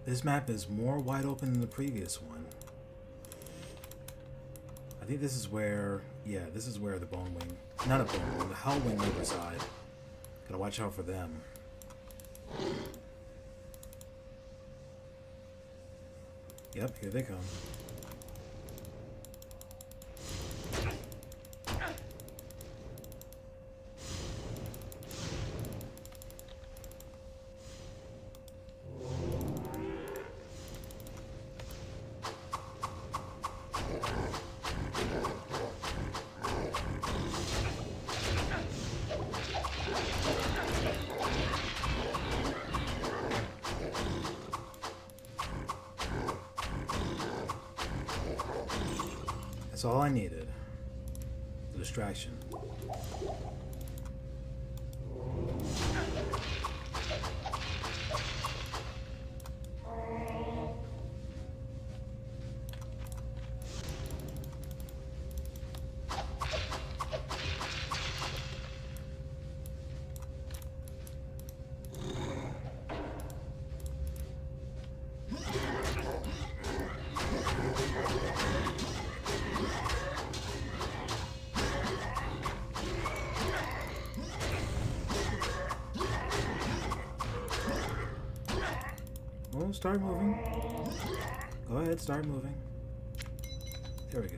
This map is more wide open than the previous one. I think this is where, yeah, this is where the Bone Wing, not a Bone Wing, the Hell Wing will reside. Gotta watch out for them. Yep, here they come. That's all I needed. The distraction. Oh, start moving. Go ahead, start moving. There we go.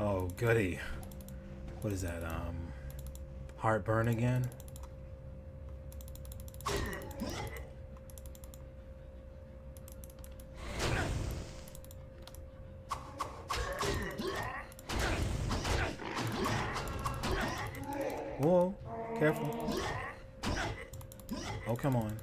Oh, goody. What is that, heartburn again? Whoa, careful. Oh, come on.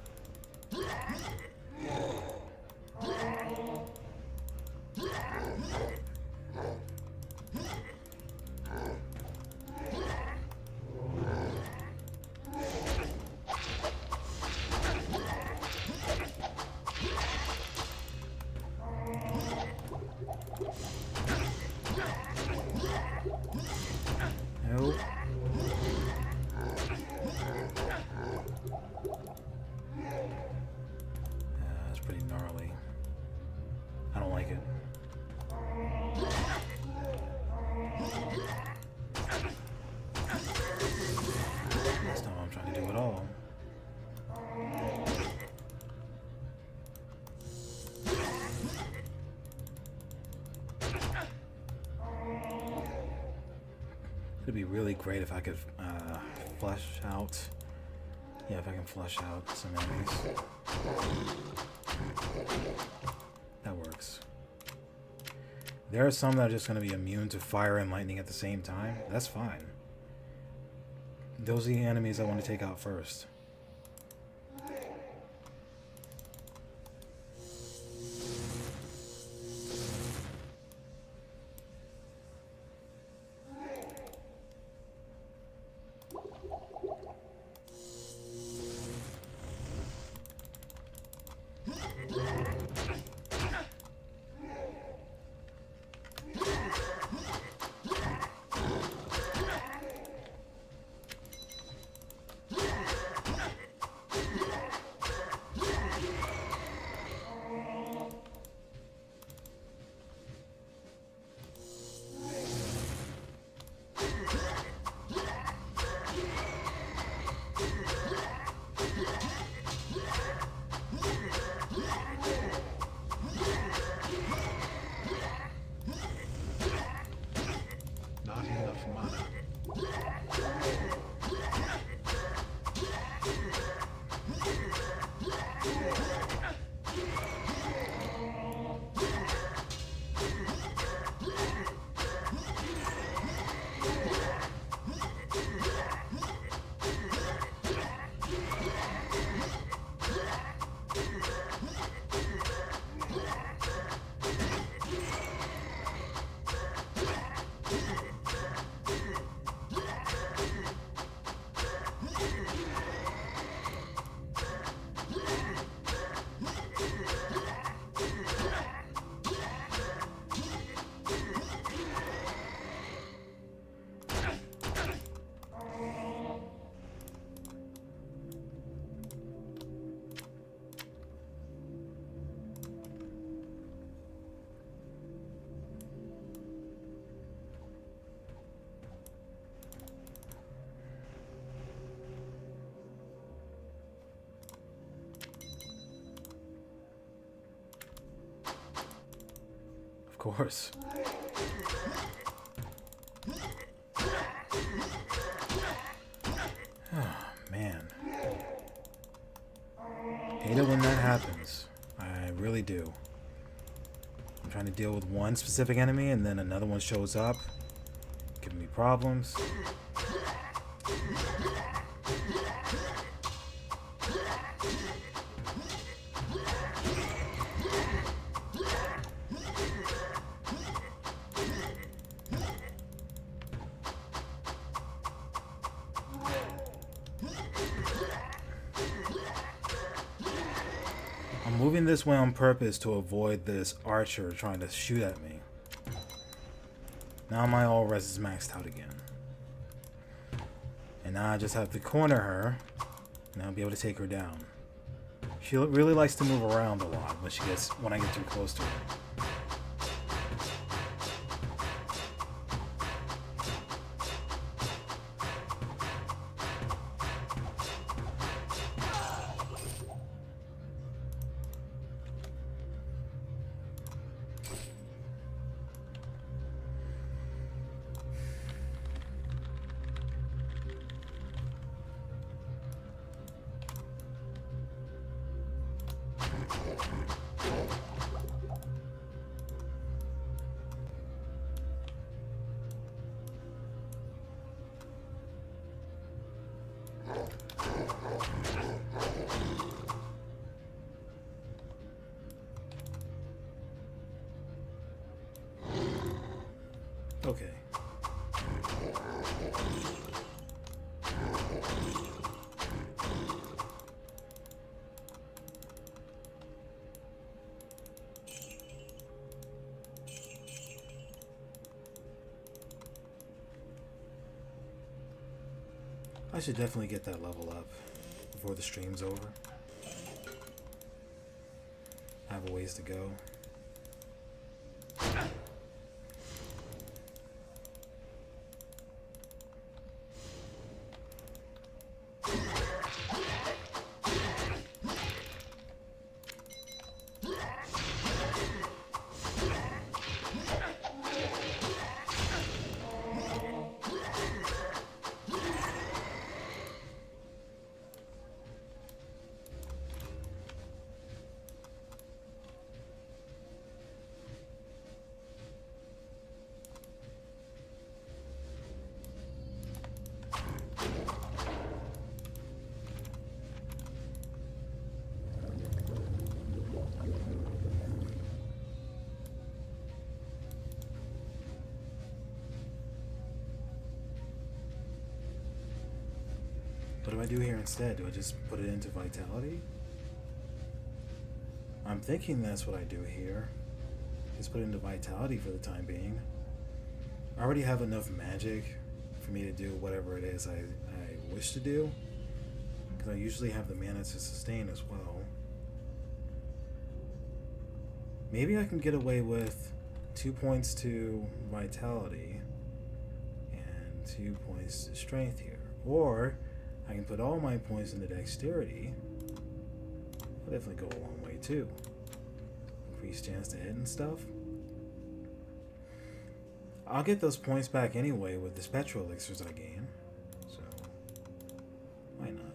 Nope. That's pretty gnarly. I don't like it. That's not what I'm trying to do at all. It'd be really great if I could flesh out. Yeah, if I can flesh out some enemies. That works. There are some that are just going to be immune to fire and lightning at the same time. That's fine. Those are the enemies I want to take out first. course. Oh, man. Hate it when that happens. I really do. I'm trying to deal with one specific enemy and then another one shows up, giving me problems. I'm moving this way on purpose to avoid this archer trying to shoot at me. Now my all res is maxed out again. And now I just have to corner her, and I'll be able to take her down. She really likes to move around a lot when I get too close to her. Okay. I should definitely get that level up before the stream's over. I have a ways to go. What do I do here instead? Do I just put it into vitality? I'm thinking that's what I do here. Just put it into vitality for the time being. I already have enough magic for me to do whatever it is I wish to do. Because I usually have the mana to sustain as well. Maybe I can get away with 2 points to vitality and 2 points to strength here. Or I can put all my points into dexterity. That'll definitely go a long way too. Increased chance to hit and stuff. I'll get those points back anyway with the spectral elixirs I gain. So, why not?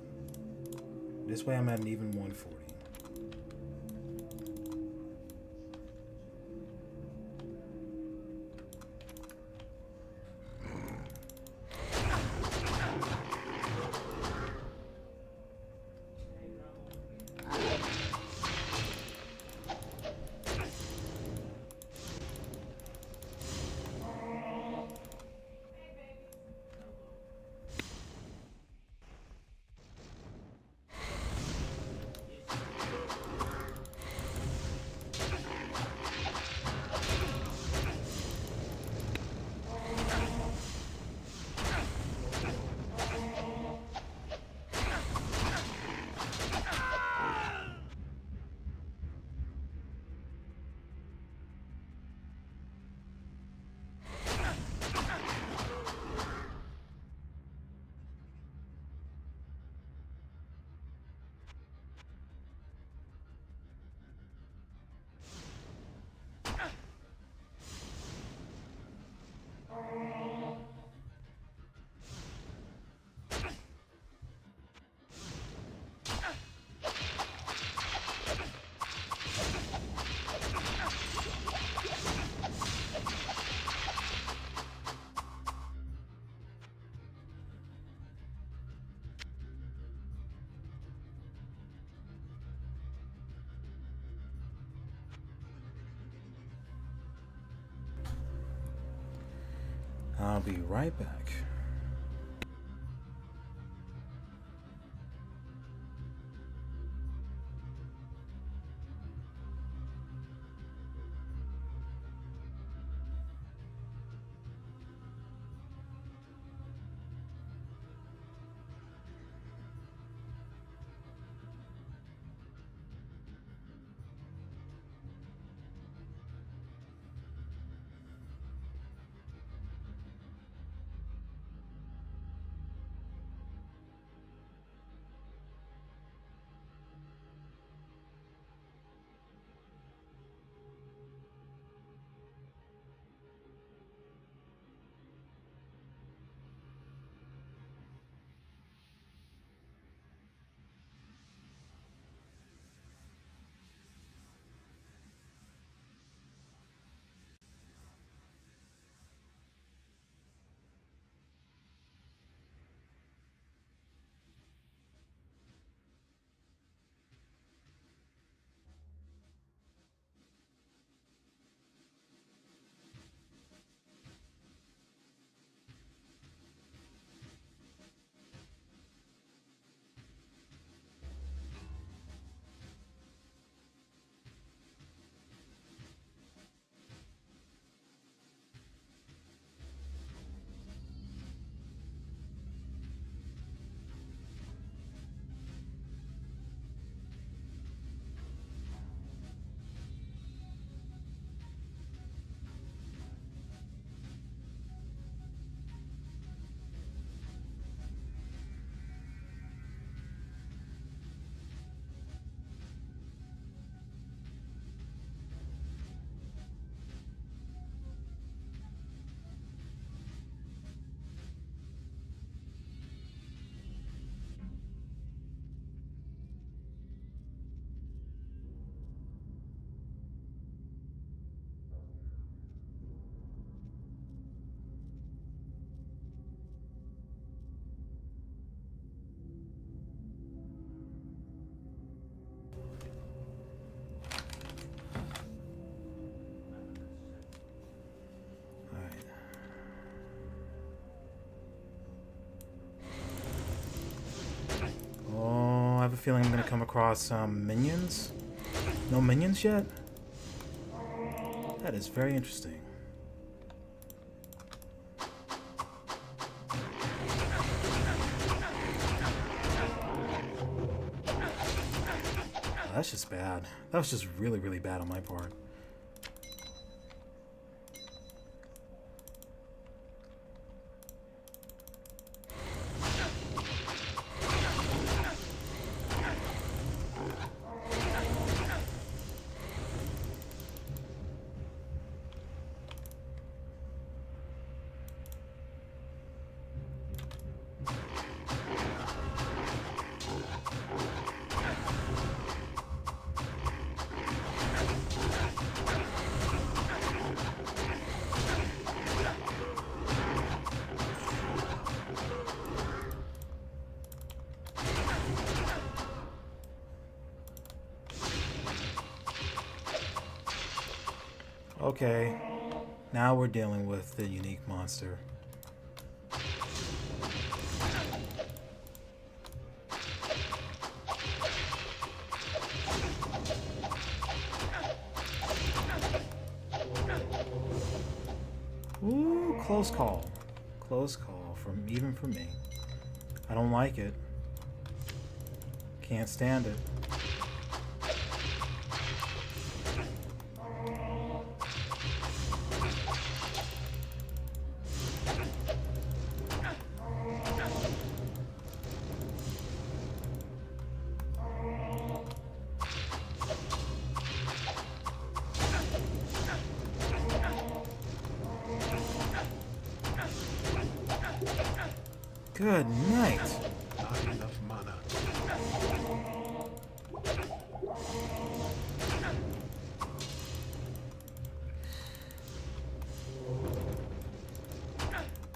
This way I'm at an even 140. I'll be right back. Oh, I have a feeling I'm gonna come across some minions. No minions yet? That is very interesting. Oh, that's just bad. That was just really, really bad on my part. Okay, now we're dealing with the unique monster. Ooh, close call. Close call, even for me. I don't like it. Can't stand it. Good night. Not enough mana.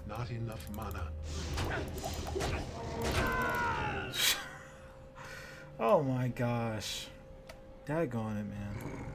Not enough mana. Oh my gosh. Daggone it, man.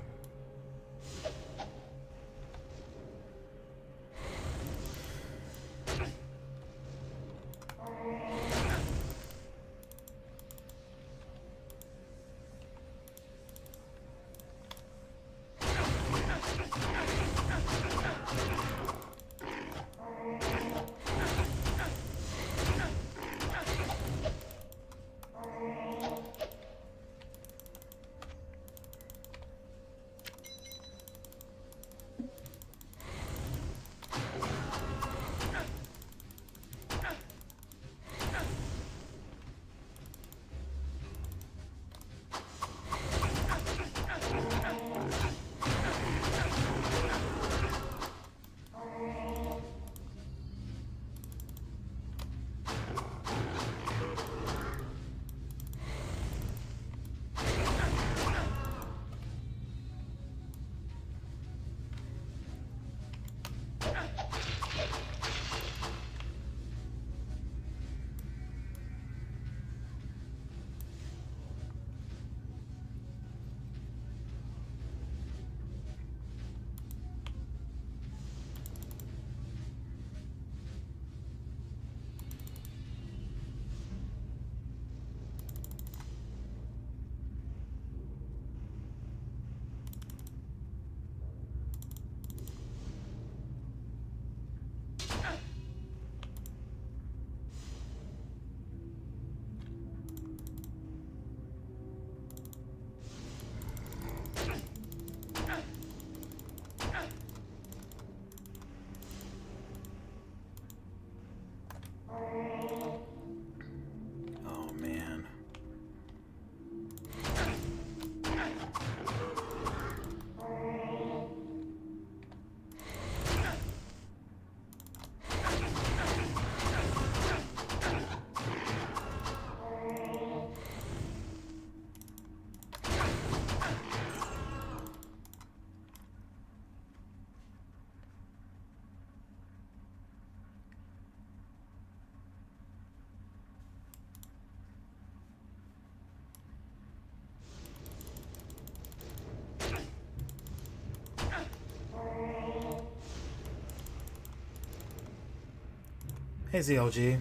Hey ZLG.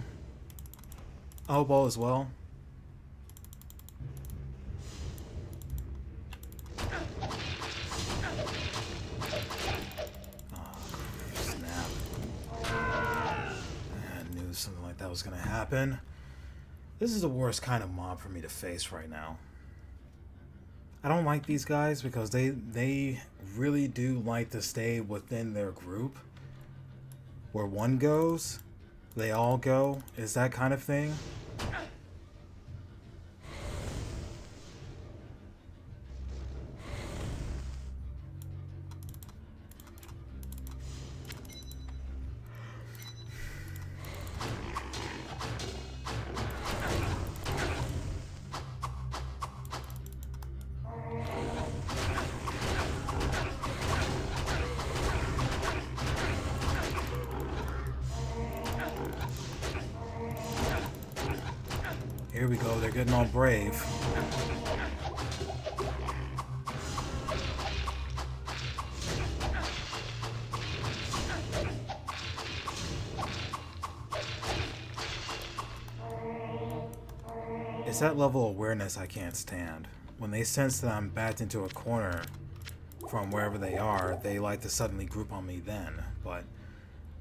I hope all is well. Oh, snap. I knew something like that was gonna happen. This is the worst kind of mob for me to face right now. I don't like these guys because they really do like to stay within their group. Where one goes, they all go. Is that kind of thing. Here we go, they're getting all brave. It's that level of awareness I can't stand. When they sense that I'm backed into a corner from wherever they are, they like to suddenly group on me then. But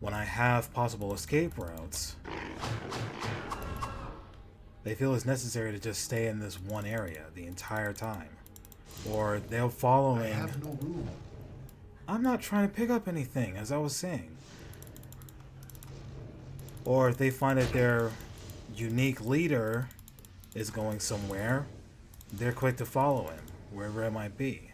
when I have possible escape routes, they feel it's necessary to just stay in this one area the entire time. Or they'll follow I in. have no room. I'm not trying to pick up anything, as I was saying. Or if they find that their unique leader is going somewhere, they're quick to follow him, wherever it might be.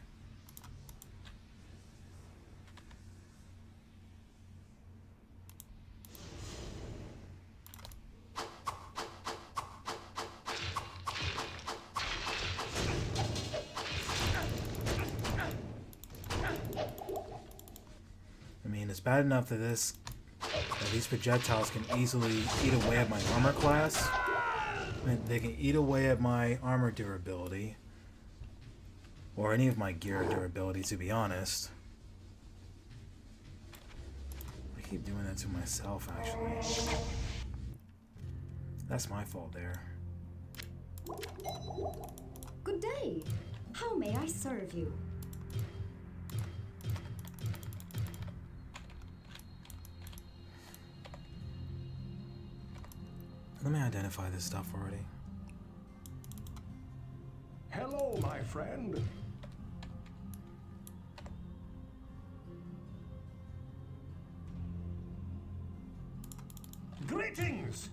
I mean, it's bad enough that these projectiles can easily eat away at my armor class. I mean, they can eat away at my armor durability, or any of my gear durability, to be honest. I keep doing that to myself, actually. That's my fault there. Good day. How may I serve you? Let me identify this stuff already. Hello, my friend. Greetings.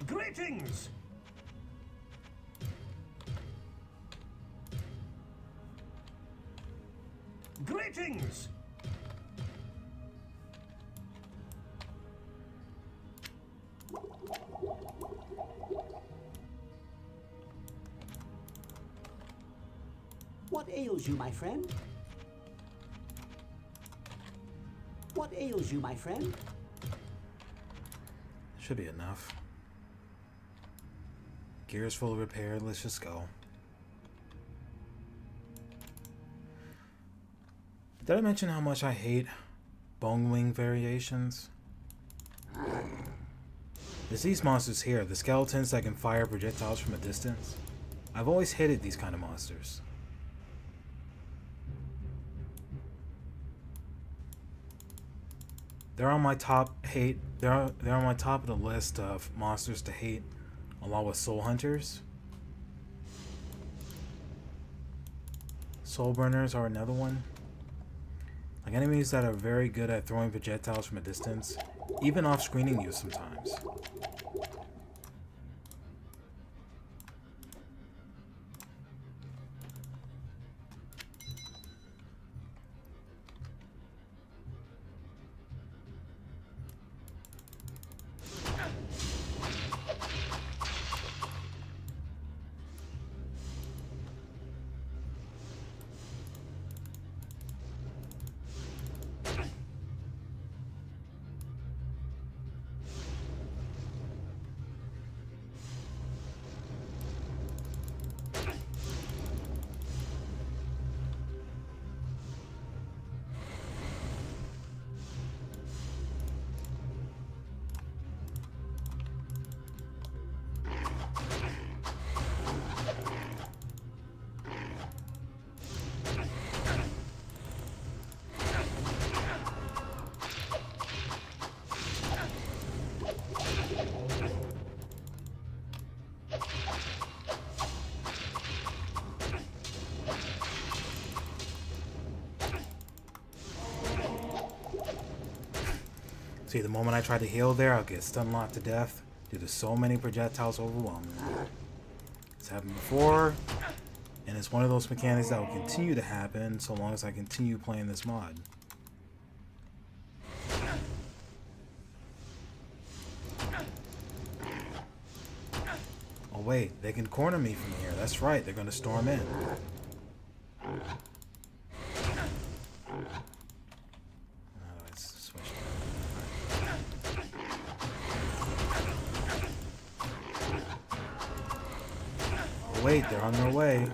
Greetings. Greetings. What ails you, my friend? What ails you, my friend? Should be enough. Gear's fully repaired, let's just go. Did I mention how much I hate bone wing variations? It's these monsters here, the skeletons that can fire projectiles from a distance. I've always hated these kind of monsters. They're on my top hate. They're on my top of the list of monsters to hate, along with soul hunters. Soul burners are another one. Like enemies that are very good at throwing projectiles from a distance, even off screening you sometimes. See, the moment I try to heal there, I'll get stun locked to death due to so many projectiles overwhelming me. It's happened before, and it's one of those mechanics that will continue to happen so long as I continue playing this mod. Oh wait, they can corner me from here. That's right, they're gonna storm in. Wait, they're on their way.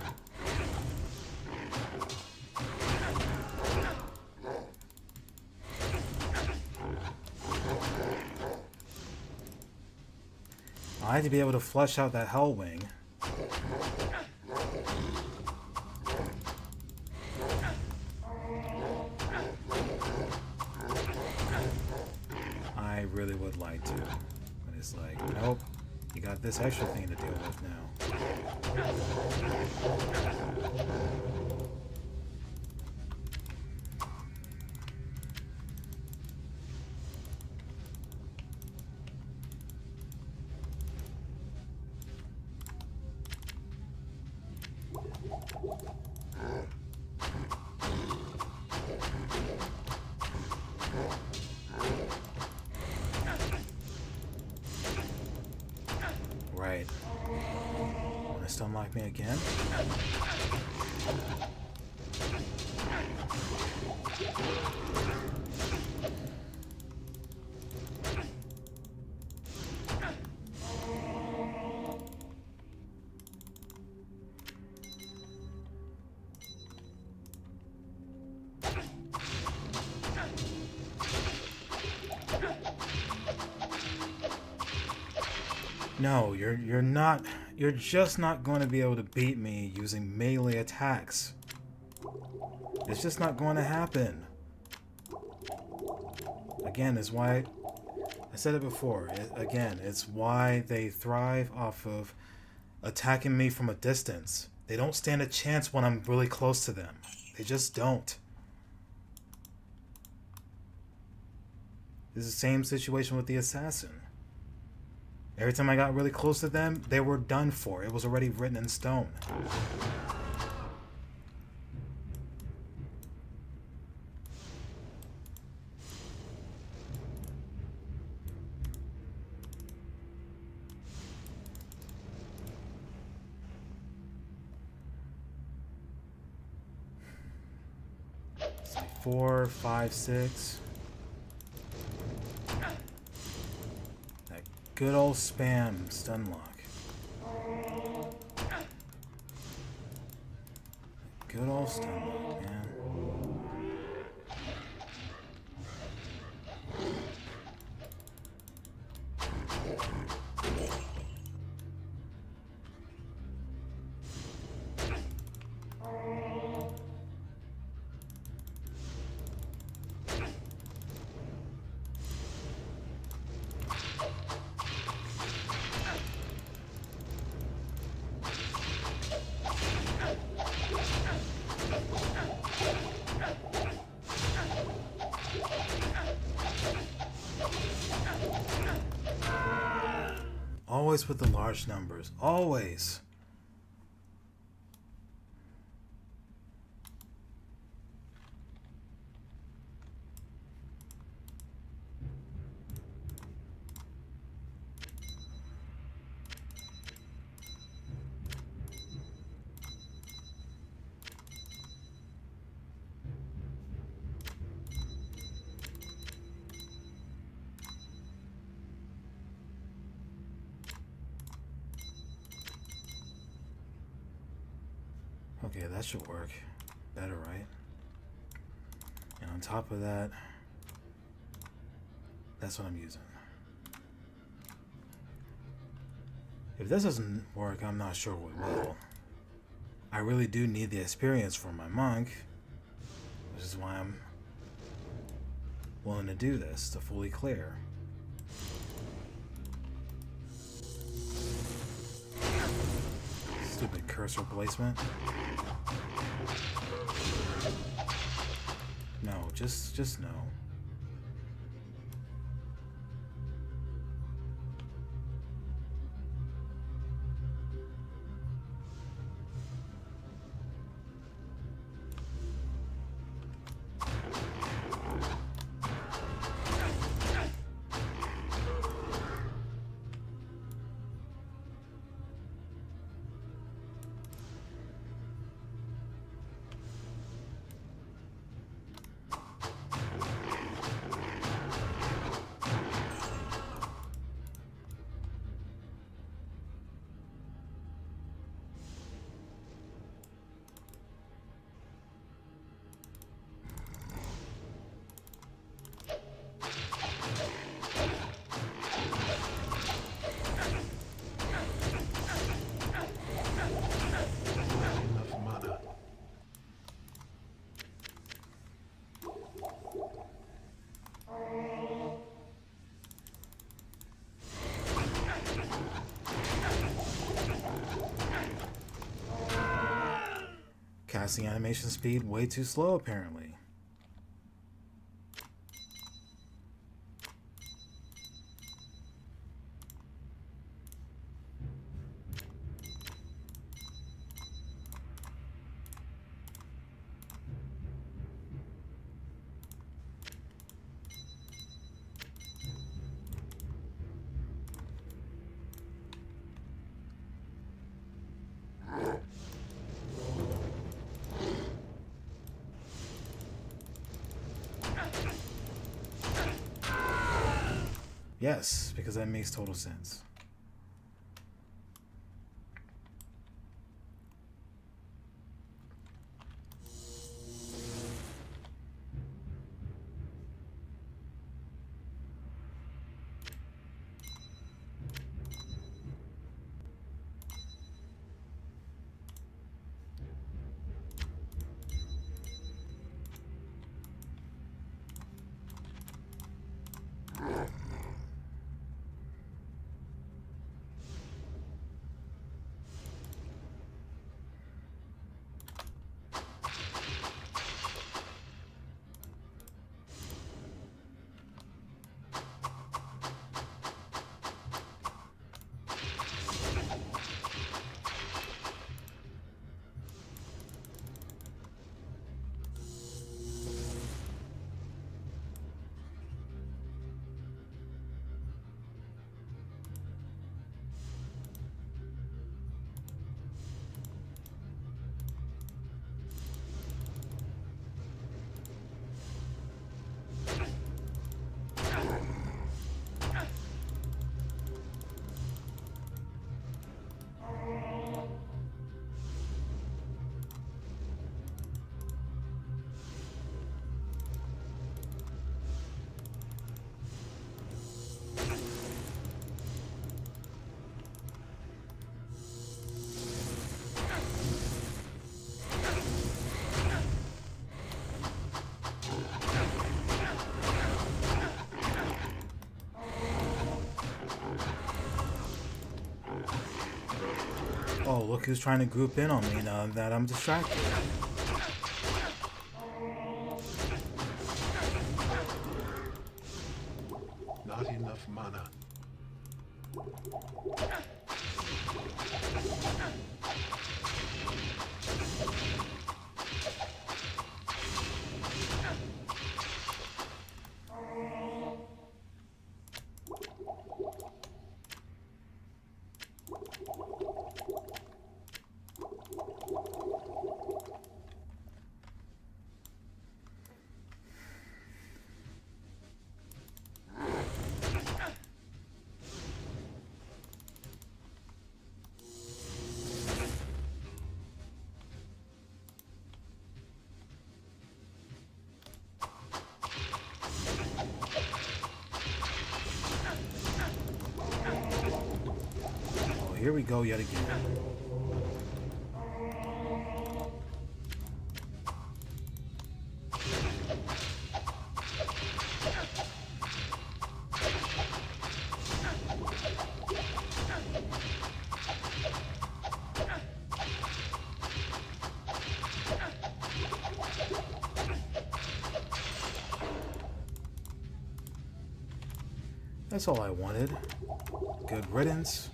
I had to be able to flush out that hell wing. I really would like to, but it's like, nope, you got this extra thing to deal with now. Right. Wanna stun lock me again? No, you're just not going to be able to beat me using melee attacks. It's just not going to happen. Again, it's why I said it before. It's why they thrive off of attacking me from a distance. They don't stand a chance when I'm really close to them. They just don't. It's the same situation with the assassin. Every time I got really close to them, they were done for. It was already written in stone. It's like 4, 5, 6. Good old spam stun lock. Good old stun lock, man. Always with the large numbers. Always. Okay, that should work better, right? And on top of that, that's what I'm using. If this doesn't work, I'm not sure what will. I really do need the experience for my monk, which is why I'm willing to do this to fully clear. Stupid cursor placement. No, just no. casting animation speed way too slow, apparently. Yes, because that makes total sense. Oh, look who's trying to group in on me now that I'm distracted. Not enough mana. Here we go yet again. That's all I wanted. Good riddance.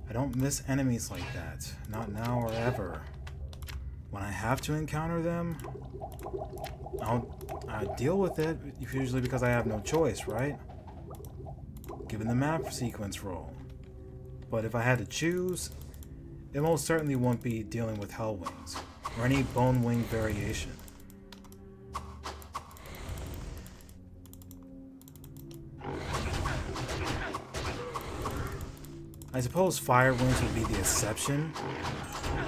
I don't miss enemies like that. Not now or ever. When I have to encounter them, I deal with it, usually because I have no choice, right? Given the map sequence roll. But if I had to choose, it most certainly won't be dealing with Hellwings, or any Bone Wing variation. I suppose Fire Wings would be the exception,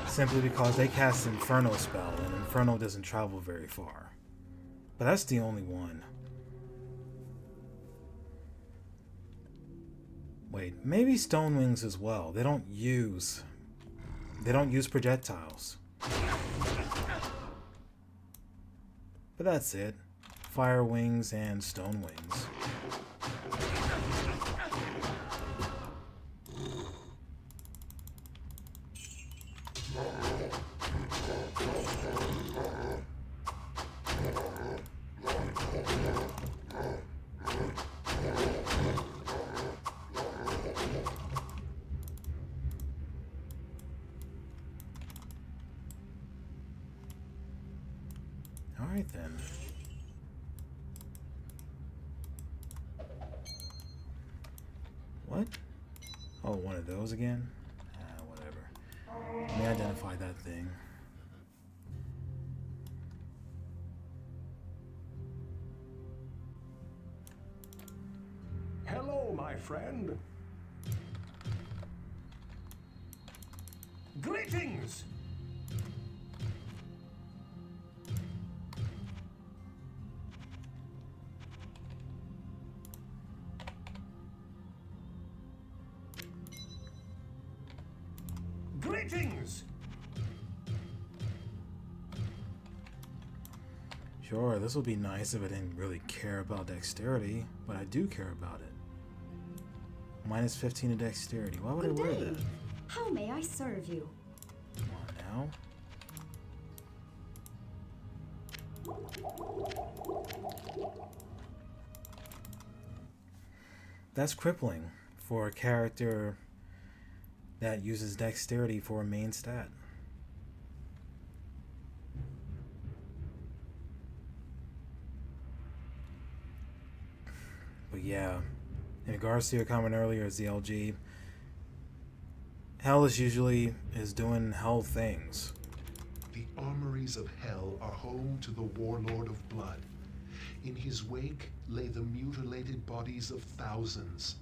simply because they cast Inferno spell, and Inferno doesn't travel very far. But that's the only one. Wait, maybe Stone Wings as well. They don't use projectiles. But that's it. Fire Wings and Stone Wings. All right then. What? Oh, one of those again? Whatever. Let me identify that thing. Hello, my friend. Greetings! Greetings! Sure, this would be nice if I didn't really care about dexterity, but I do care about it. Minus 15 to dexterity. Why would I Good wear day. that? How may I serve you? Come on now. That's crippling for a character that uses dexterity for a main stat. But yeah, in regards to your comment earlier, ZLG, hell is doing hell things. The armories of hell are home to the warlord of blood. In his wake lay the mutilated bodies of thousands.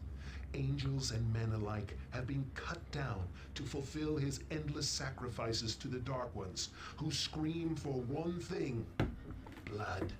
Angels and men alike have been cut down to fulfill his endless sacrifices to the Dark Ones, who scream for one thing: blood.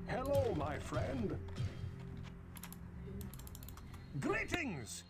Hello, my friend. Greetings!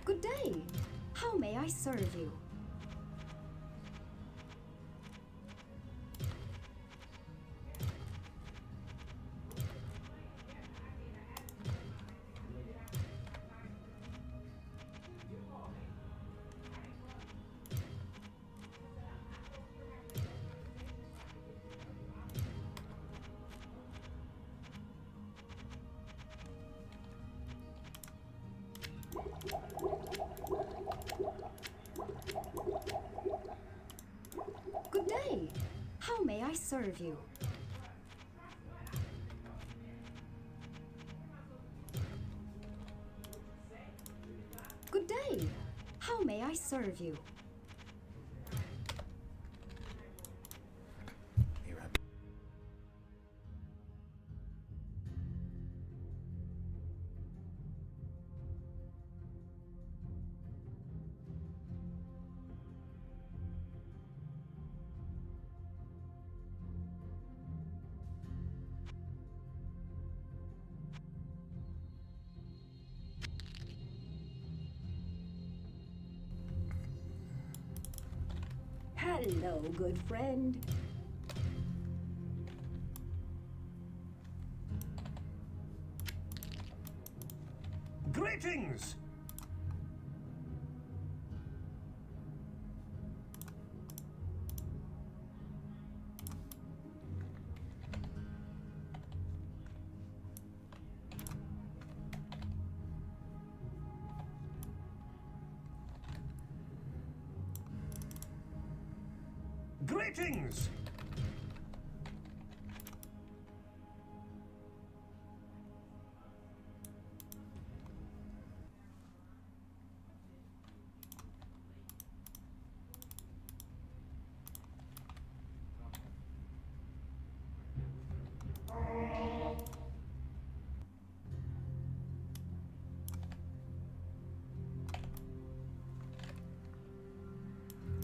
Good day. How may I serve you? Good day. How may I serve you? Good day. How may I serve you? Be right back. Hello, good friend. Greetings! Greetings!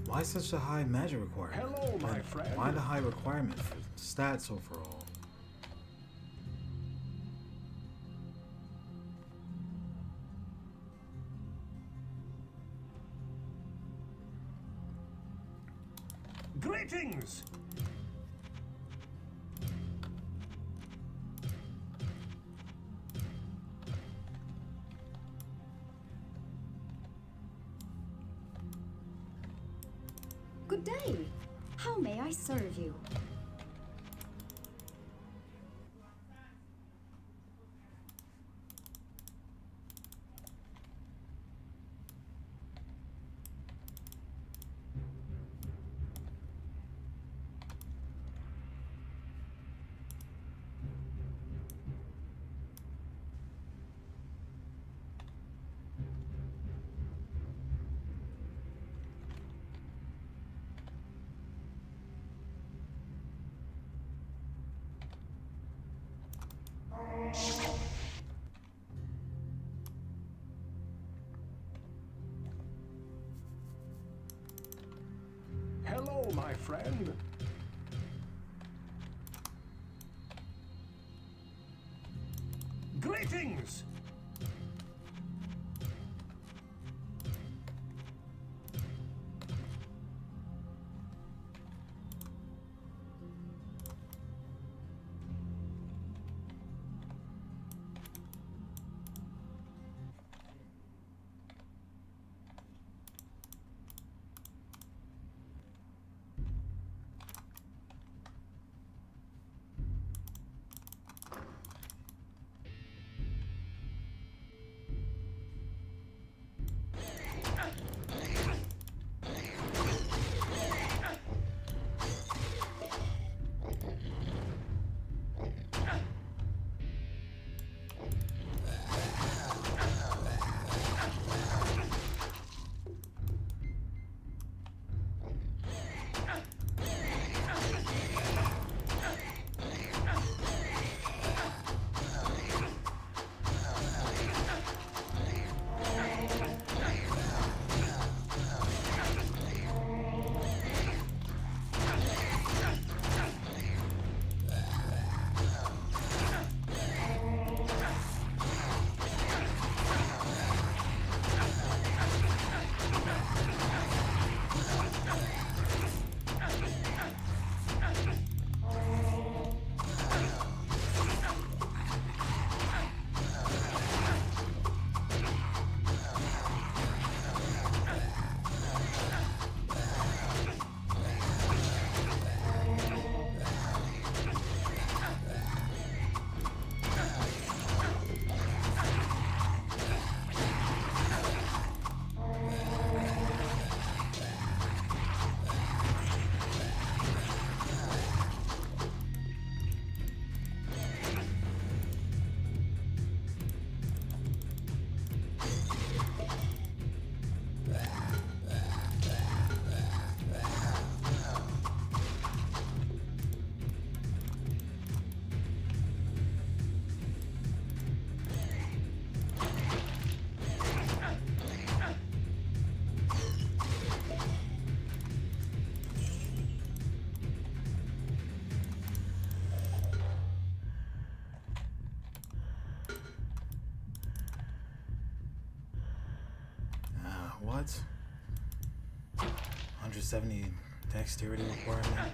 Why such a high magic requirement? Hello, my And friend. why the high requirement for stats overall? Greetings! Good day. How may I serve you? Hello, my friend. Greetings! What? 170 dexterity requirement.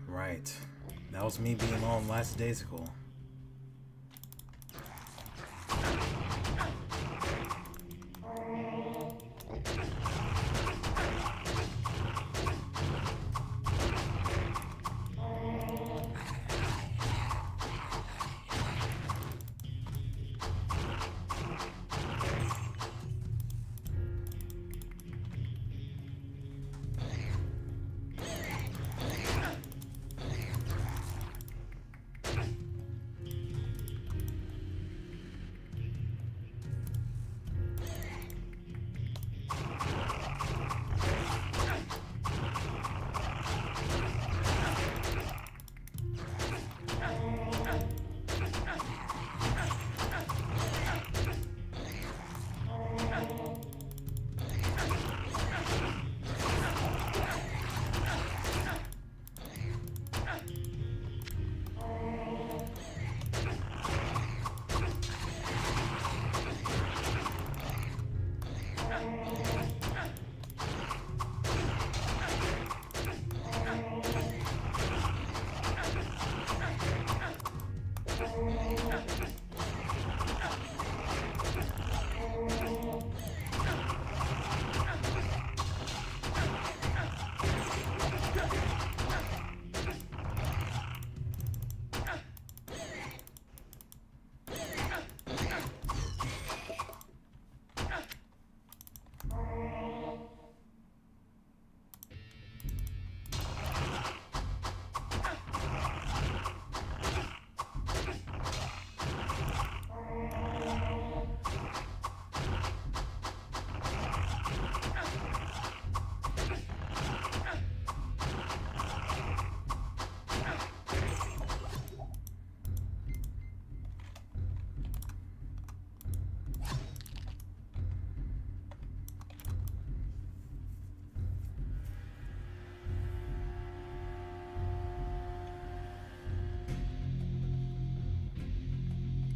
Right. That was me being all lackadaisical.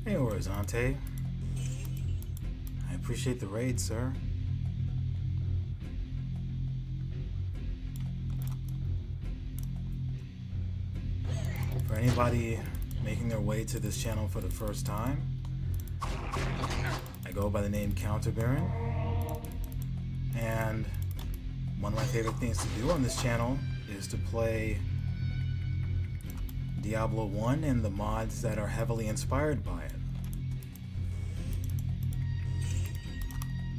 Hey, Horizonte. I appreciate the raid, sir. For anybody making their way to this channel for the first time, I go by the name Counter Baron, and one of my favorite things to do on this channel is to play Diablo 1 and the mods that are heavily inspired by it.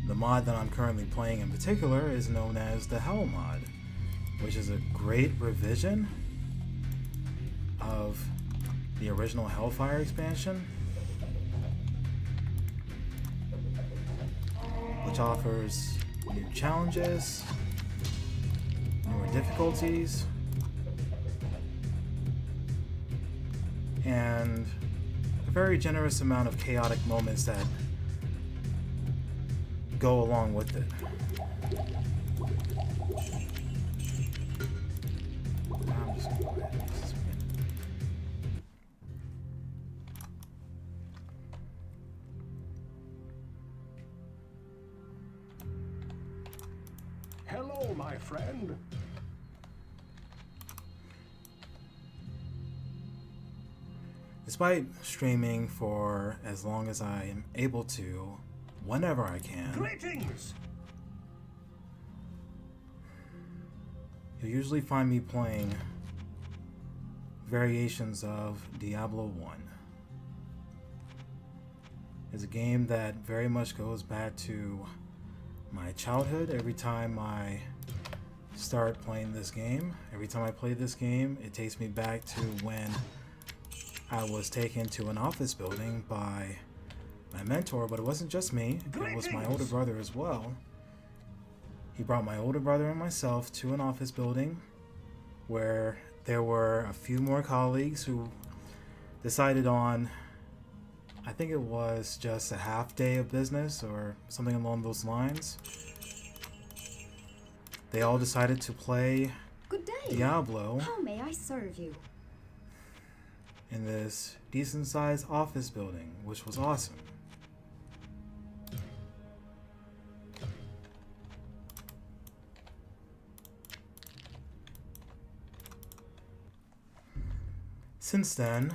The mod that I'm currently playing in particular is known as the Hell mod, which is a great revision of the original Hellfire expansion, which offers new challenges, newer difficulties, and a very generous amount of chaotic moments that go along with it. I'm Hello, my friend. Despite streaming for as long as I am able to, whenever I can, Greetings. you'll usually find me playing variations of Diablo 1. It's a game that very much goes back to my childhood. Every time I start playing this game, every time I play this game, it takes me back to when I was taken to an office building by my mentor, but it wasn't just me, it was my older brother as well. He brought my older brother and myself to an office building where there were a few more colleagues who decided on, I think it was just a half day of business or something along those lines. They all decided to play Good day. Diablo How may I serve you? in this decent sized office building, which was awesome. Since then,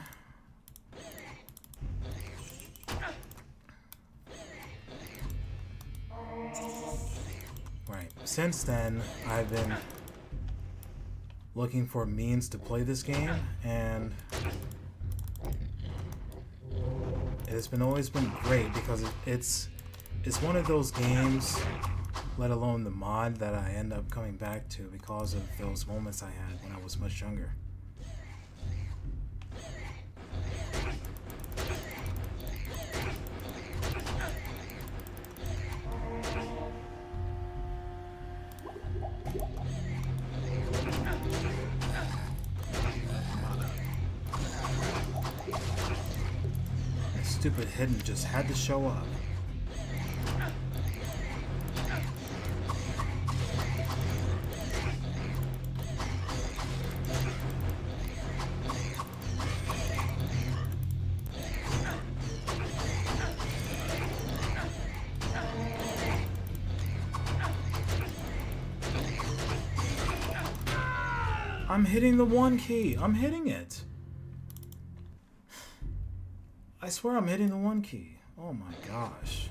I've been looking for means to play this game, and it's always been great because it's one of those games, let alone the mod, that I end up coming back to because of those moments I had when I was much younger. That stupid hidden just had to show up. I'm hitting the 1 key. I'm hitting it. I swear I'm hitting the 1 key. Oh my gosh.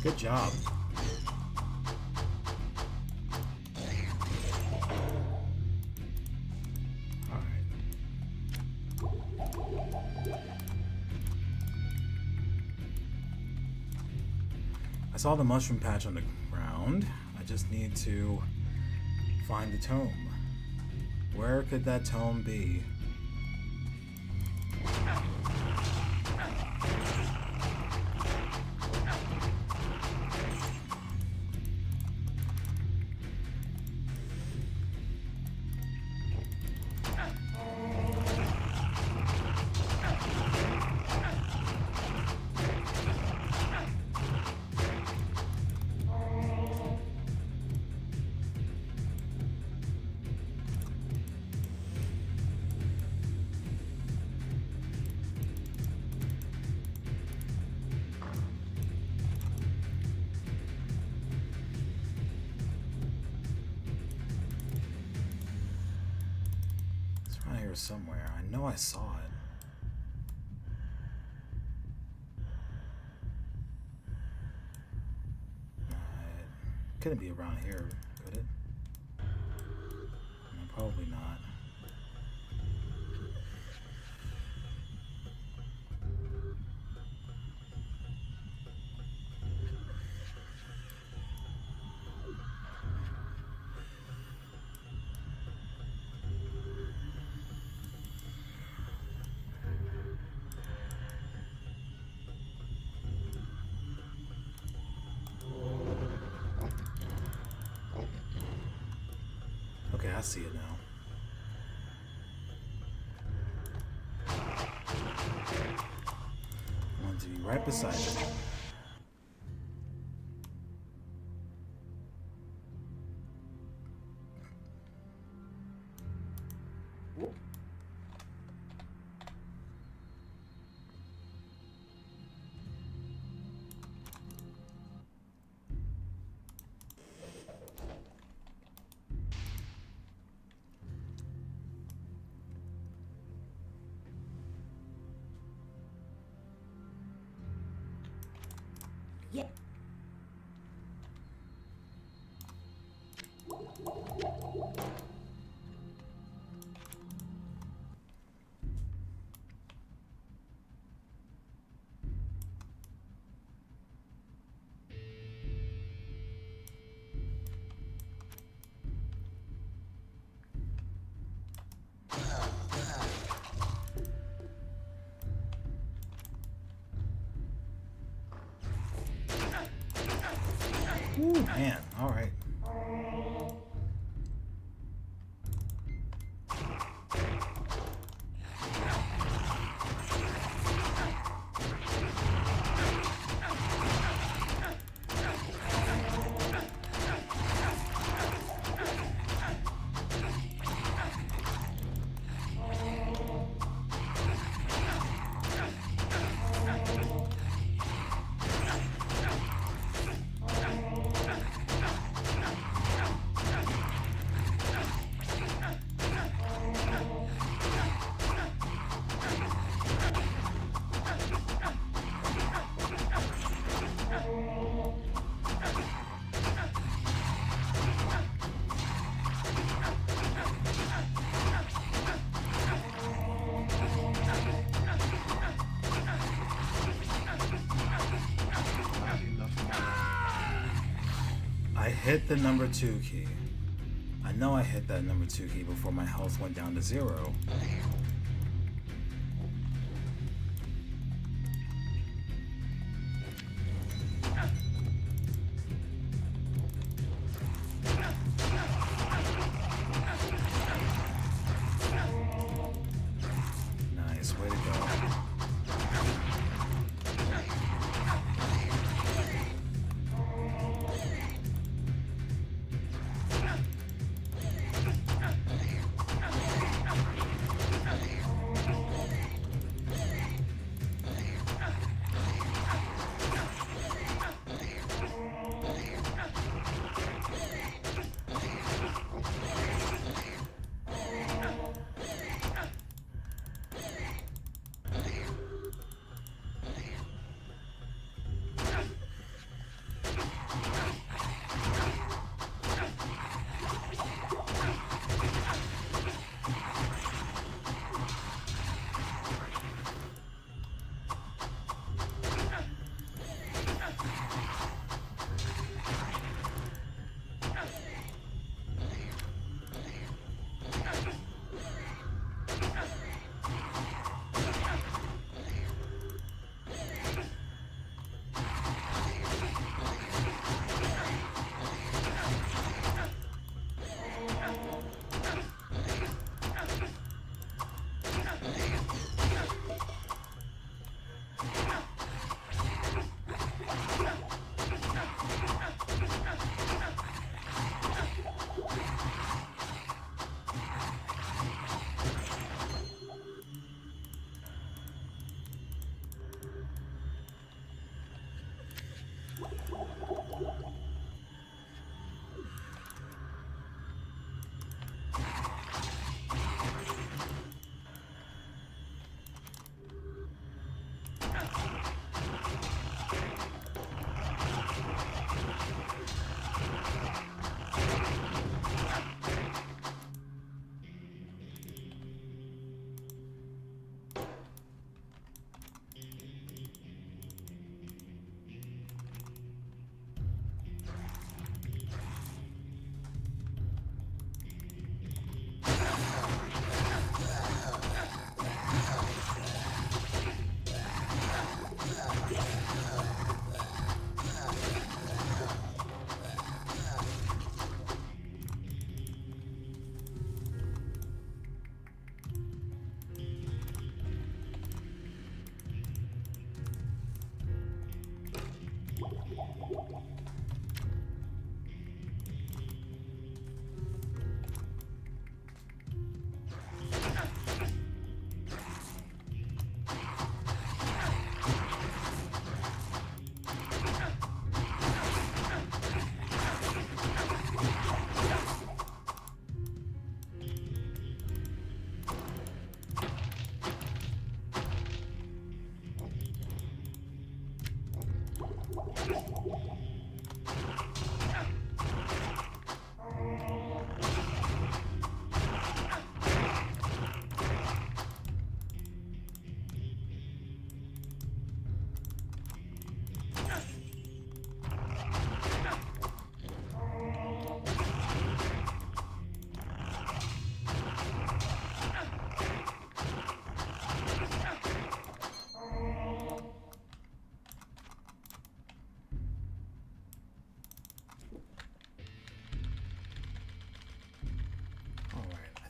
Good job. Alright. I saw the mushroom patch on the ground. I just need to find the tome. Where could that tome be? Here somewhere. I know I saw it. Couldn't be around here, could it? No, probably not. Okay, I see it now. I want to be right beside it. Yeah. Ooh, man, all right. I hit the number 2 key. I know I hit that number 2 key before my health went down to 0. Nice, way to go.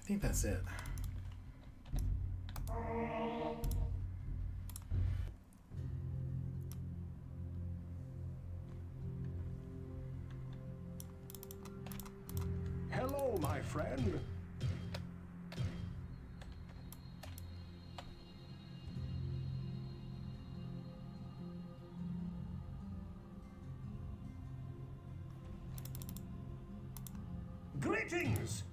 think that's it. Hello, my friend. Greetings!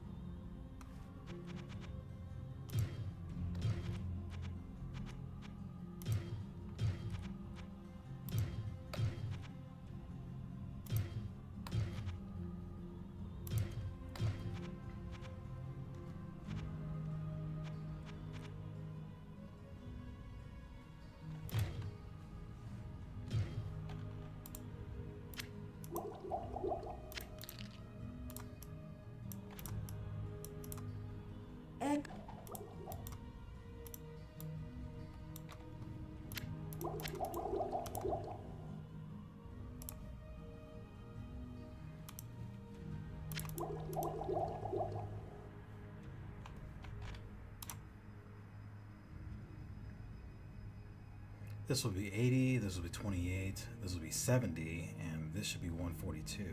This will be 80, this will be 28, this will be 70, and this should be 142.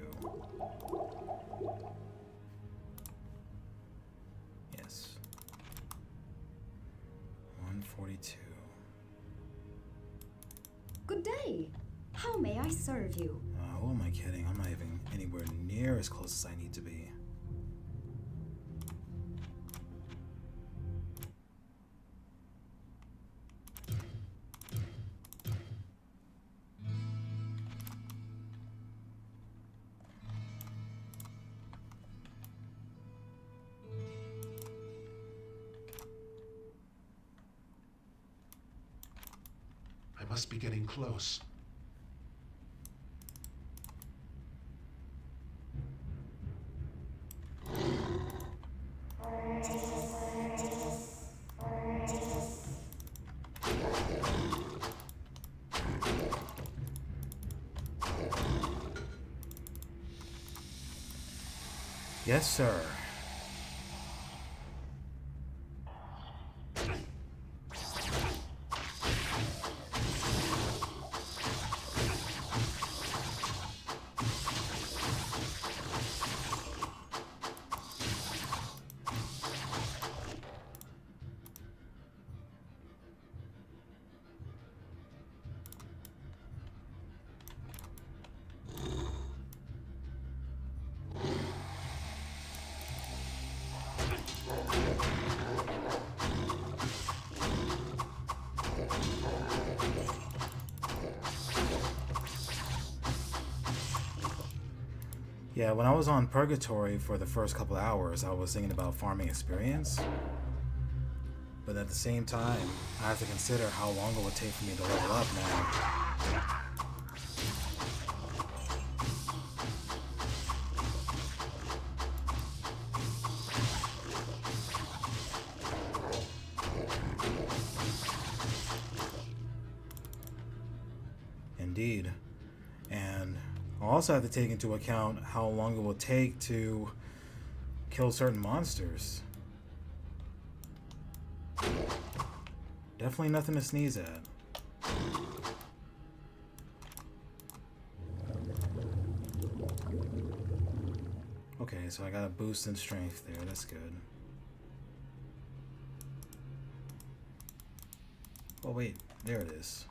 Yes. 142. Good day. How may I serve you? Who am I kidding? I'm not even anywhere near as close as I need to be. I must be getting close. Yes, sir. Yeah, when I was on Purgatory for the first couple hours, I was thinking about farming experience. But at the same time, I have to consider how long it would take for me to level up now. Indeed. And I also have to take into account how long it will take to kill certain monsters. Definitely nothing to sneeze at. Okay, so I got a boost in strength there. That's good. Oh wait, there it is.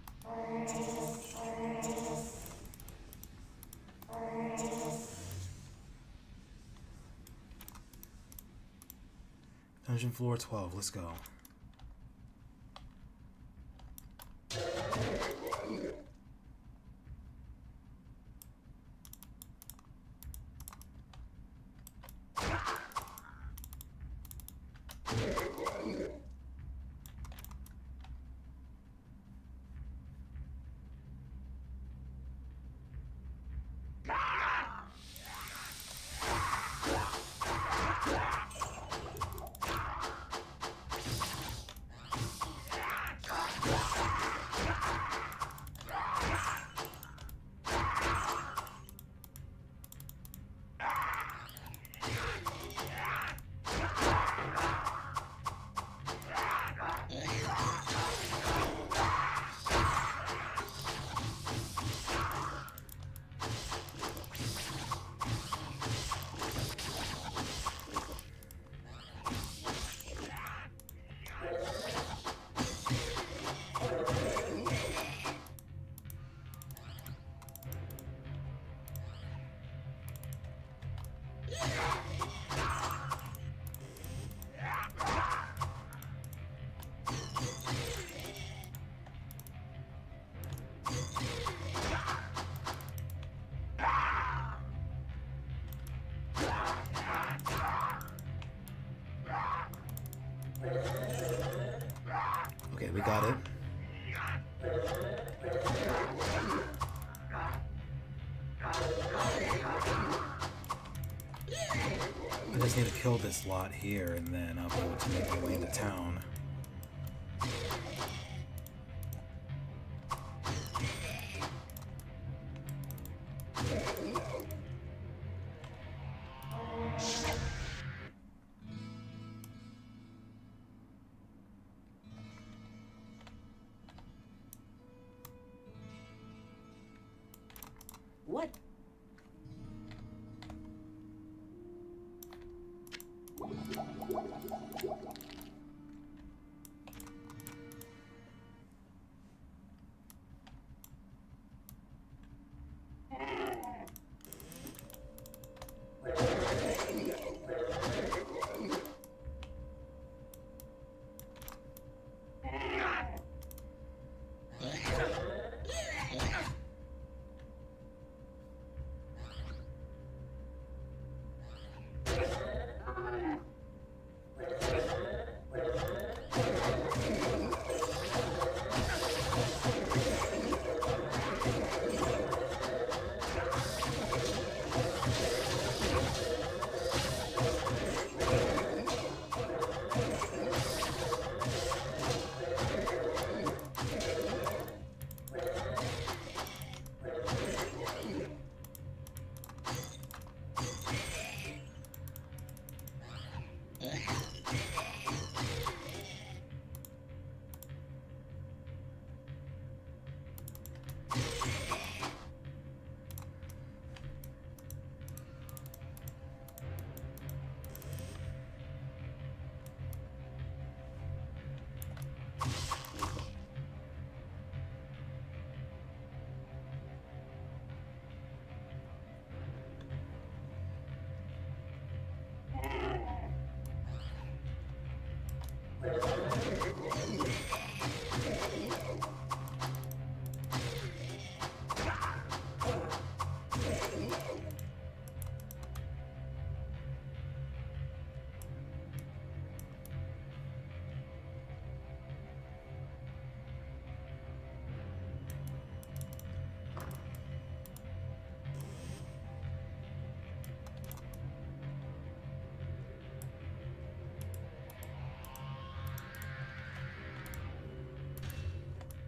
Dungeon floor 12, let's go. Okay, we got it. I just need to kill this lot here, and then I'll be able to make my way into town. What?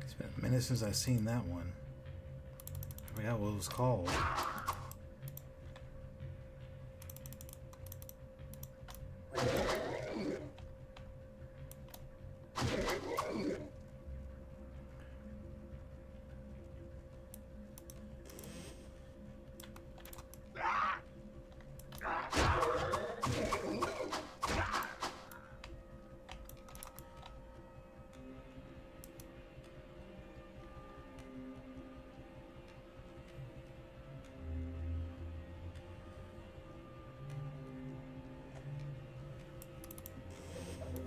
It's been a minute since I've seen that one. I forgot what it was called.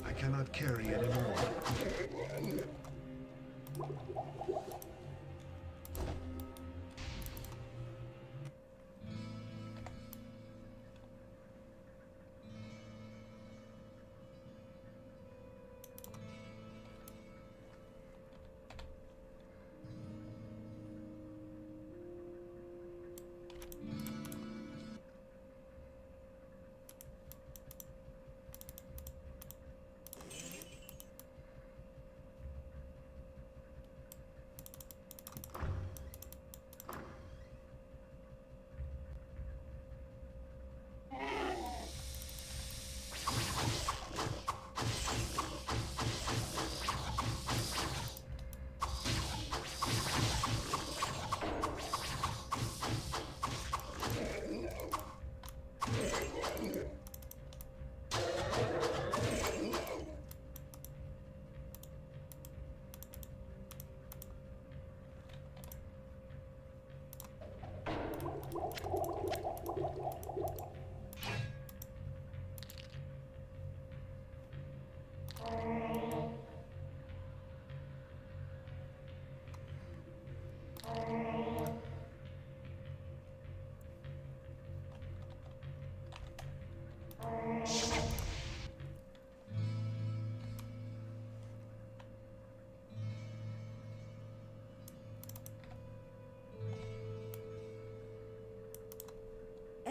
I cannot carry anymore.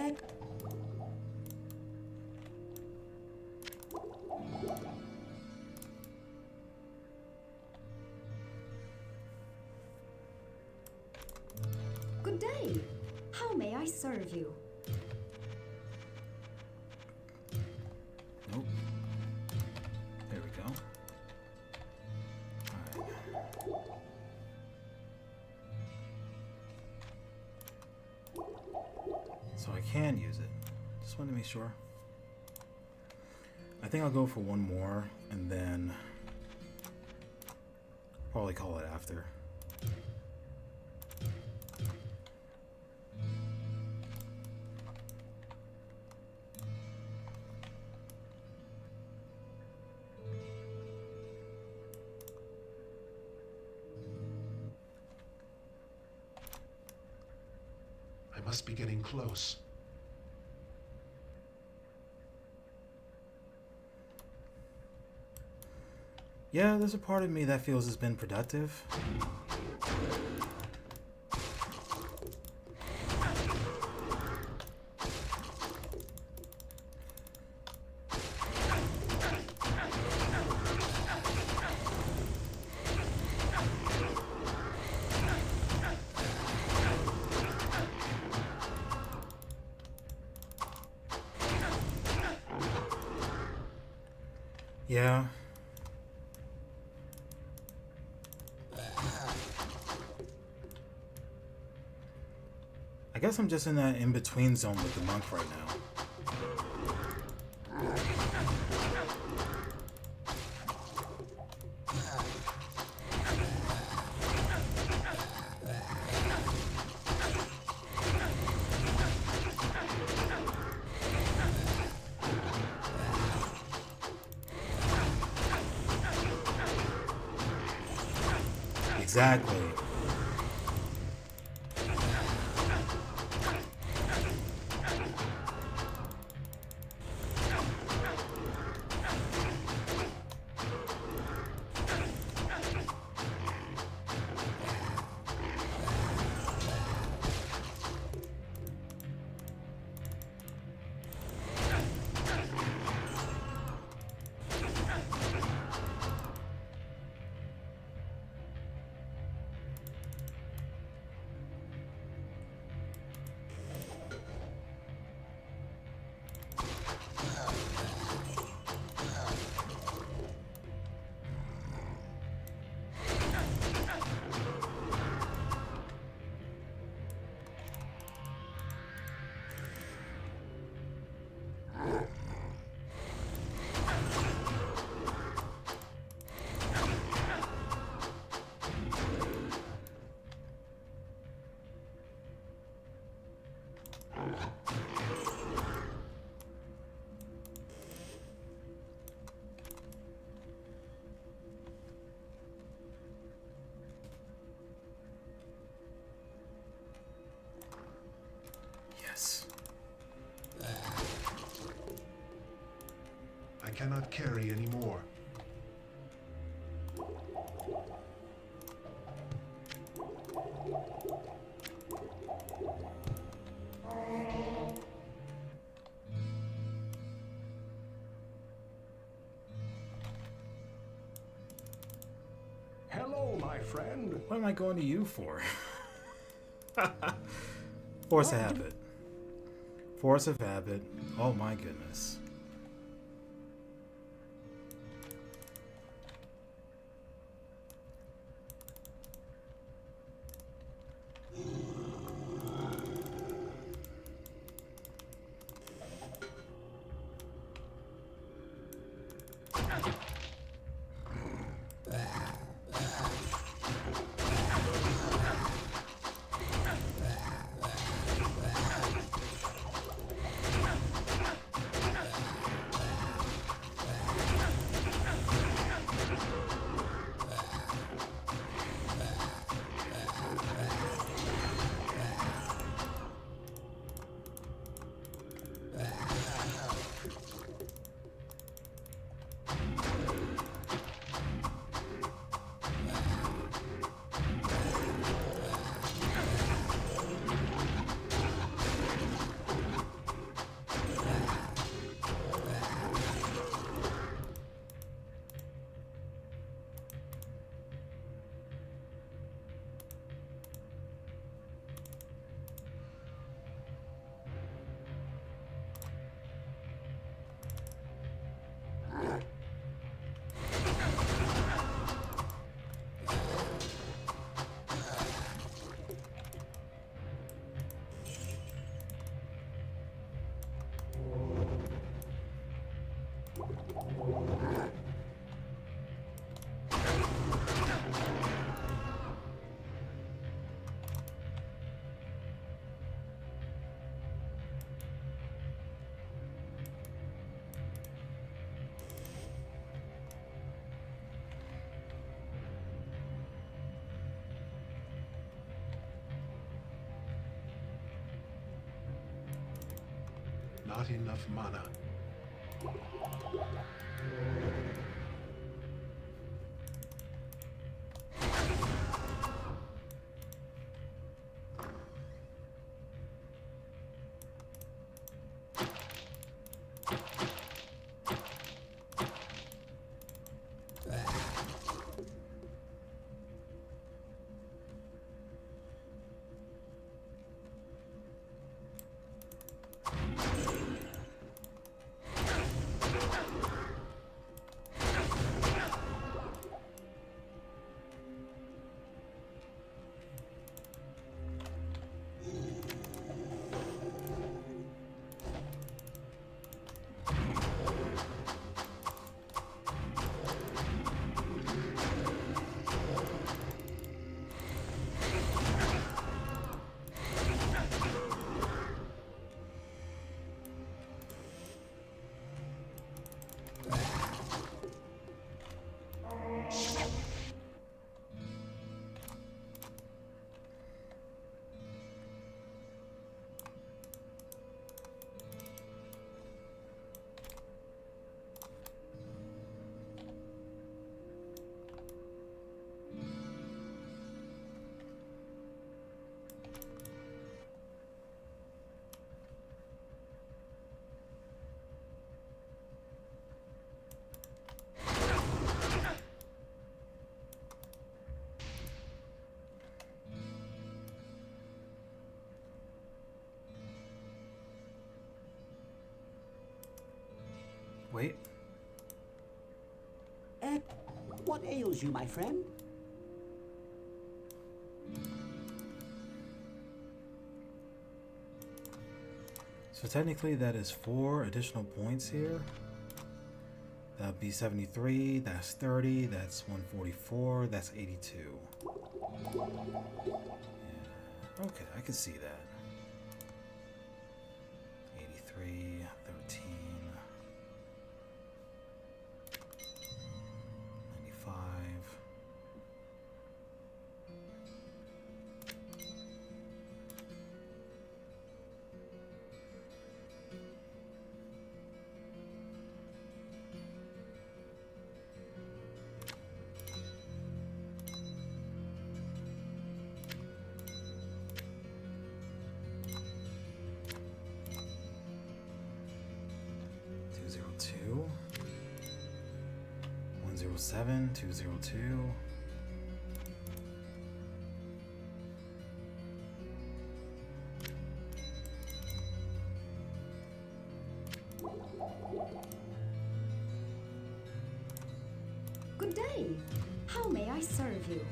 Deck. Good day. How may I serve you? Nope. There we go. Alright. So I can use it. Just wanted to make sure. I think I'll go for one more and then probably call it after. I must be getting close. Yeah, there's a part of me that feels it's been productive. Yeah. I guess I'm just in that in-between zone with the monk right now. Exactly. Yes. I cannot carry anymore. Hello, my friend. What am I going to you for? Force of habit. Force of habit. Oh my goodness. not enough mana. Wait. What ails you, my friend? So technically that is 4 additional points here. That would be 73, that's 30, that's 144, that's 82. Yeah. Okay, I can see that. 83, 13, 95. Two, 107, 202. Good day. How may I serve you?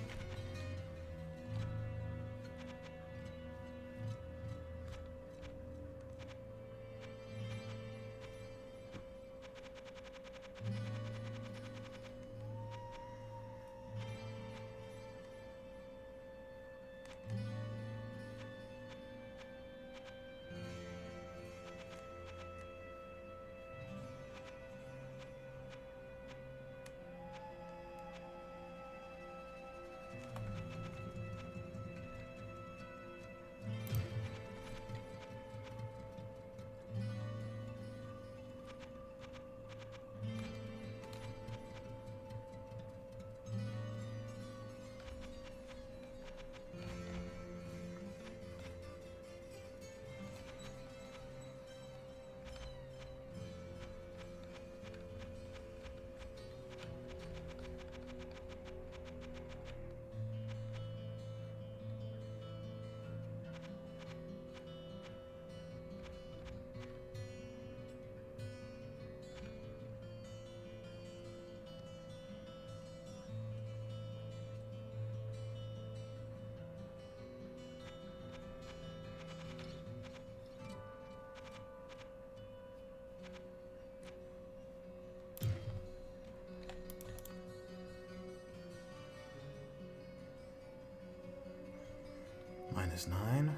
-9.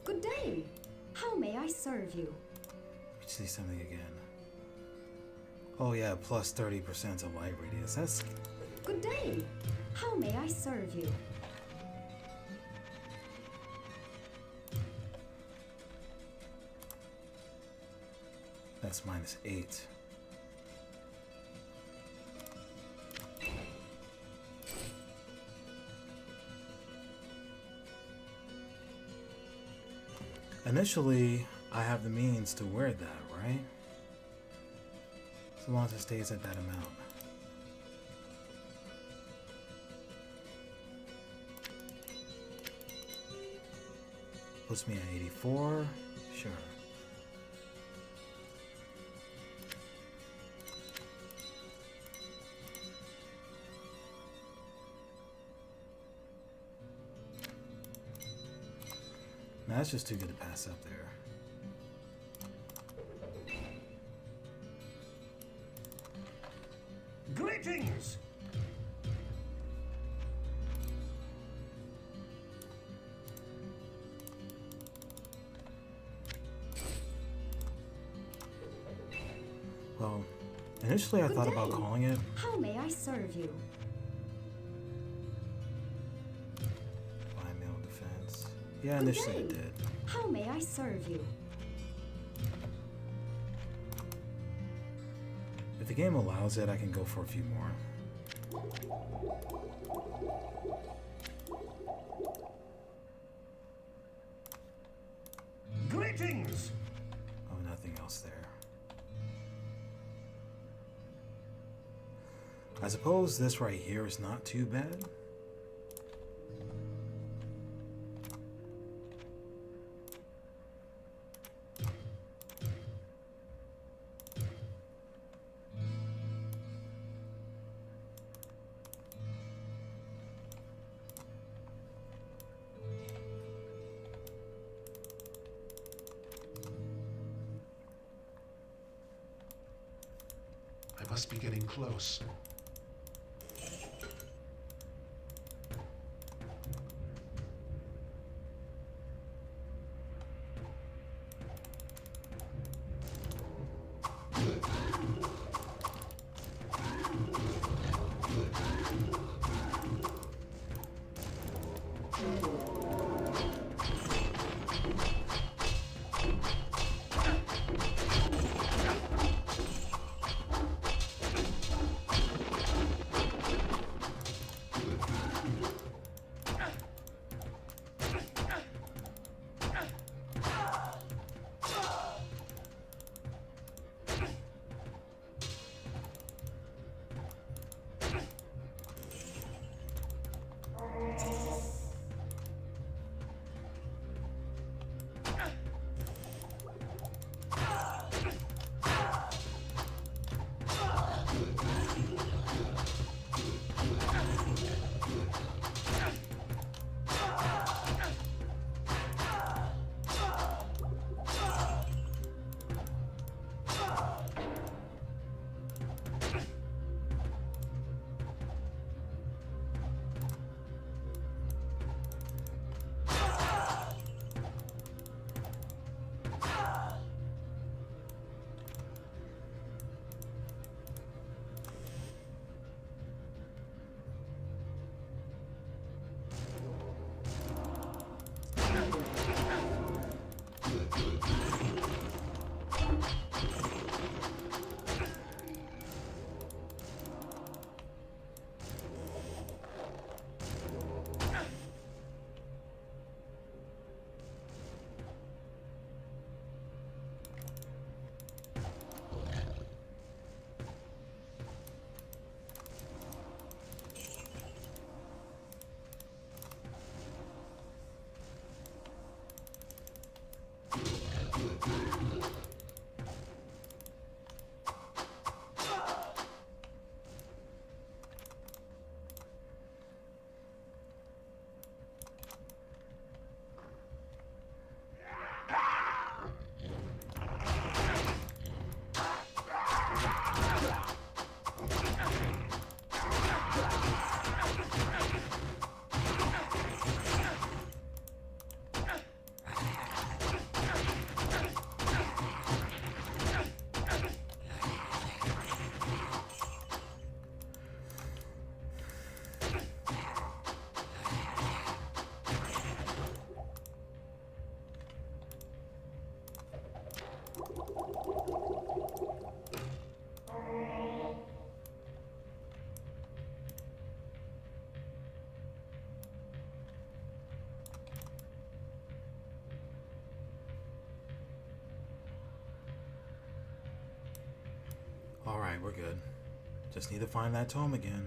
Good day. How may I serve you? Let's see something again. Oh yeah, plus 30% to light radius. That's Good day. How may I serve you? that's -8. Initially, I have the means to wear that, right? So long as it stays at that amount. Puts me at 84. Sure. Nah, that's just too good to pass up there. Greetings! Well, initially I thought about calling it. How may I serve you? By-mail defense. Yeah, initially it did. How may I serve you? If the game allows it, I can go for a few more. Greetings! Oh, nothing else there. I suppose this right here is not too bad. I must be getting close. Alright, we're good. Just need to find that tome again.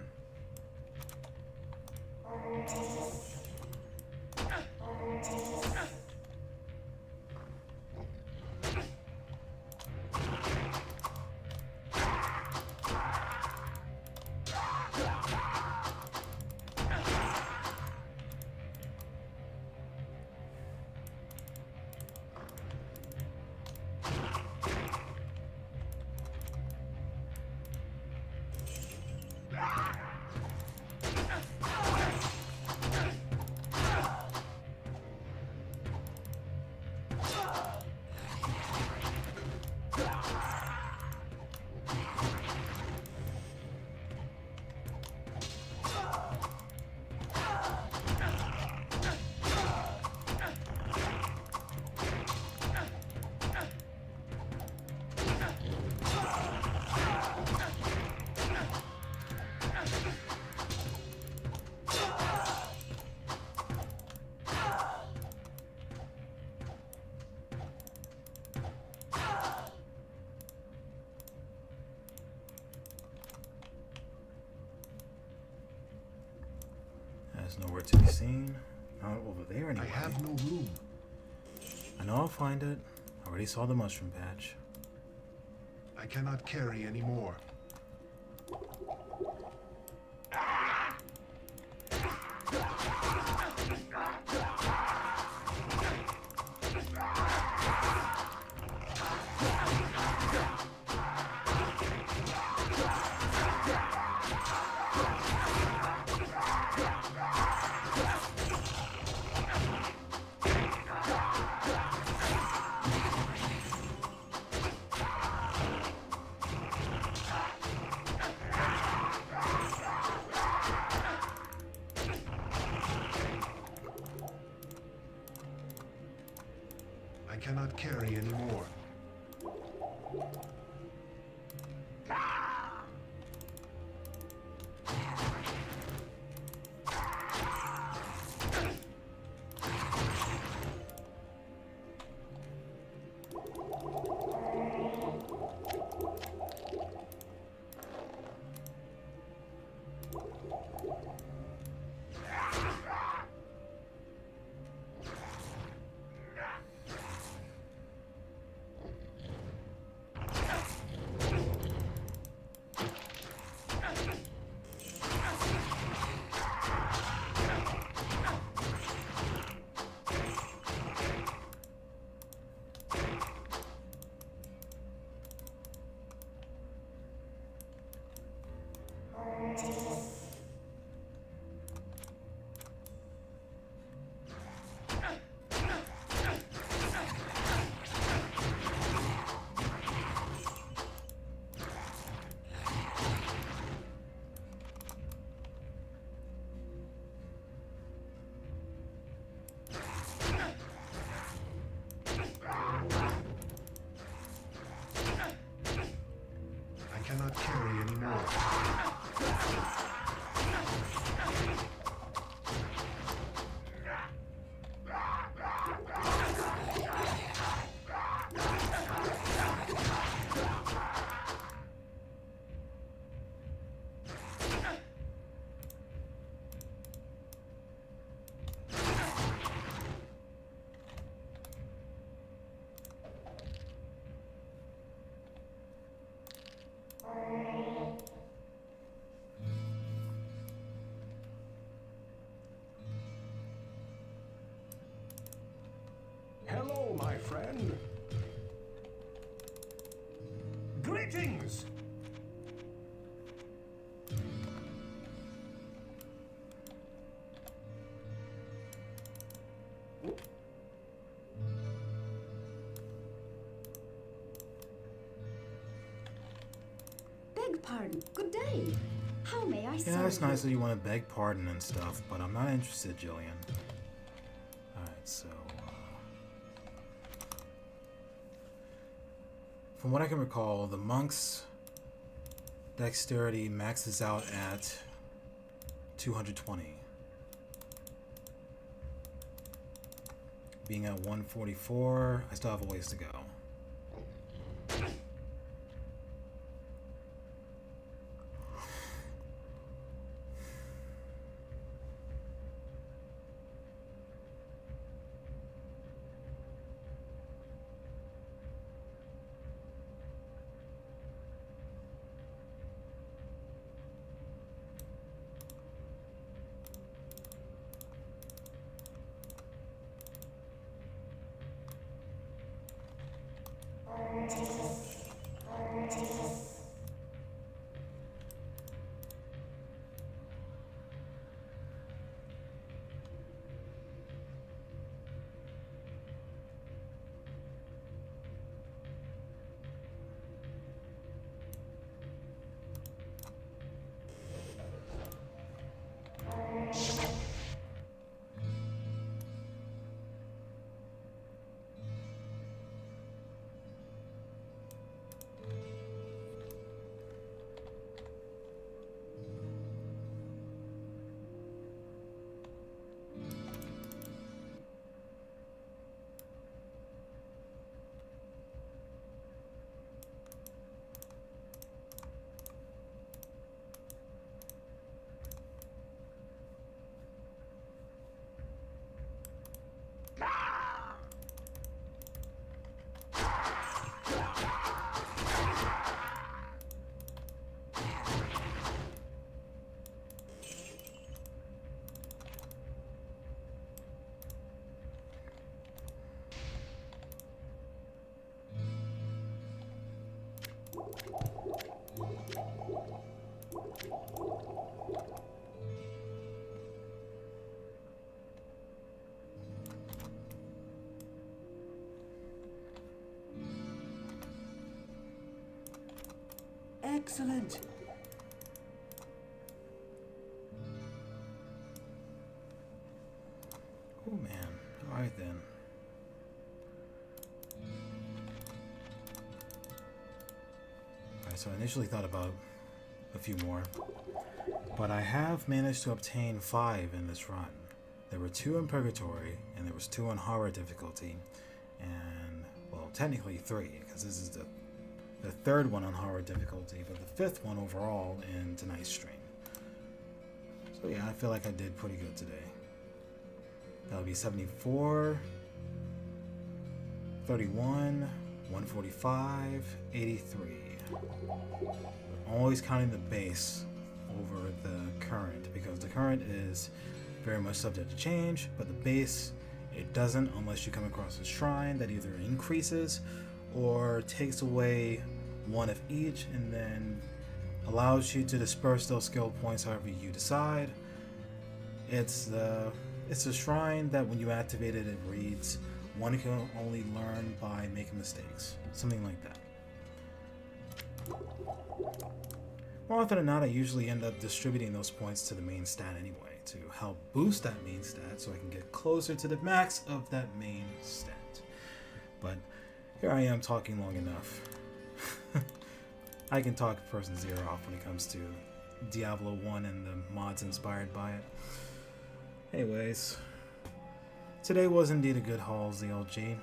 There's nowhere to be seen. Not over there anyway. I have no room. I know I'll find it. Already saw the mushroom patch. I cannot carry anymore. I cannot carry anymore. I cannot carry anymore. Hello, my friend. Greetings. Beg pardon. Good day. How may I serve Yeah, it's you? nice that you want to beg pardon and stuff, but I'm not interested, Jillian. Alright, so... from what I can recall, the monk's dexterity maxes out at 220. Being at 144, I still have a ways to go. Excellent. Oh man. Alright then. Alright, so I initially thought about a few more, but I have managed to obtain 5 in this run. There were 2 in Purgatory, and there was 2 on Horror difficulty, and, well, technically 3, because this is the 3rd one on Horror difficulty, but the 5th one overall in tonight's stream. So yeah, I feel like I did pretty good today. That'll be 74, 31, 145, 83. Always counting the base over the current, because the current is very much subject to change, but the base, it doesn't unless you come across a shrine that either increases or takes away one of each and then allows you to disperse those skill points however you decide. It's a shrine that when you activate it, it reads, one can only learn by making mistakes. Something like that. More often than not, I usually end up distributing those points to the main stat anyway, to help boost that main stat so I can get closer to the max of that main stat. But here I am talking long enough. I can talk person zero off when it comes to Diablo 1 and the mods inspired by it. Anyways, today was indeed a good haul, ZLG.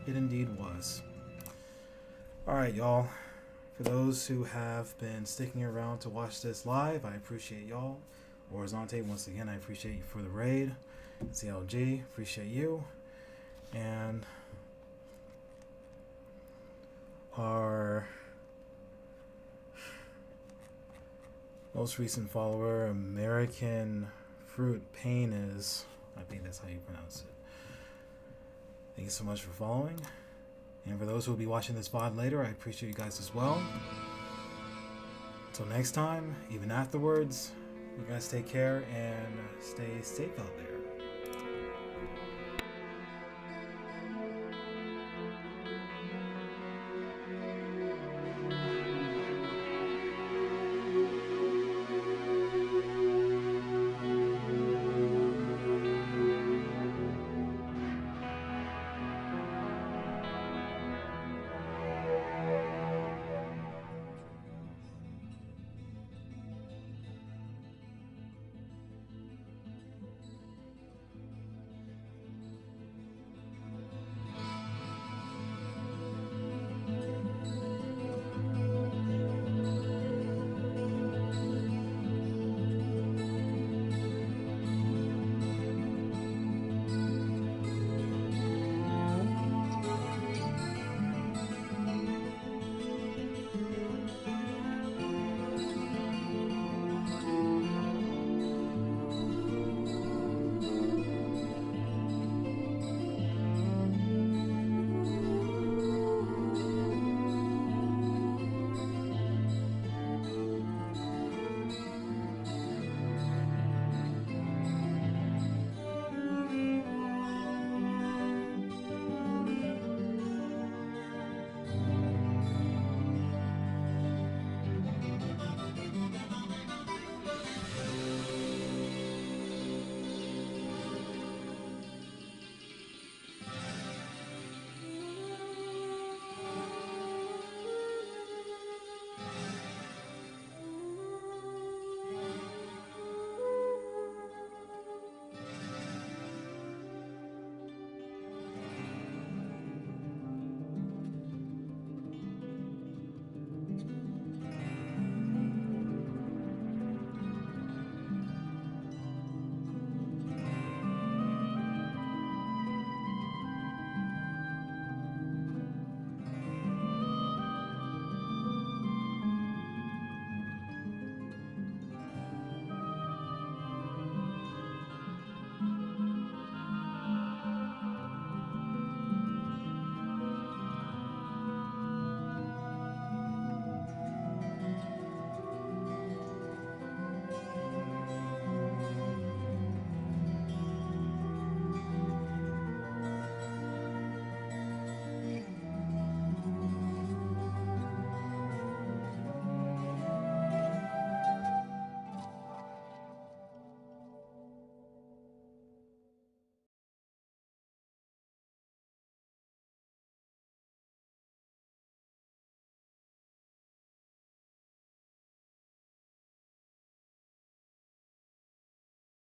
It indeed was. Alright, y'all. For those who have been sticking around to watch this live, I appreciate y'all. Horizonte, once again, I appreciate you for the raid. ZLG, appreciate you. And our most recent follower, American Fruit Pain is, I think that's how you pronounce it. Thank you so much for following. And for those who will be watching this VOD later, I appreciate you guys as well. Until next time, even afterwards, you guys take care and stay safe out there.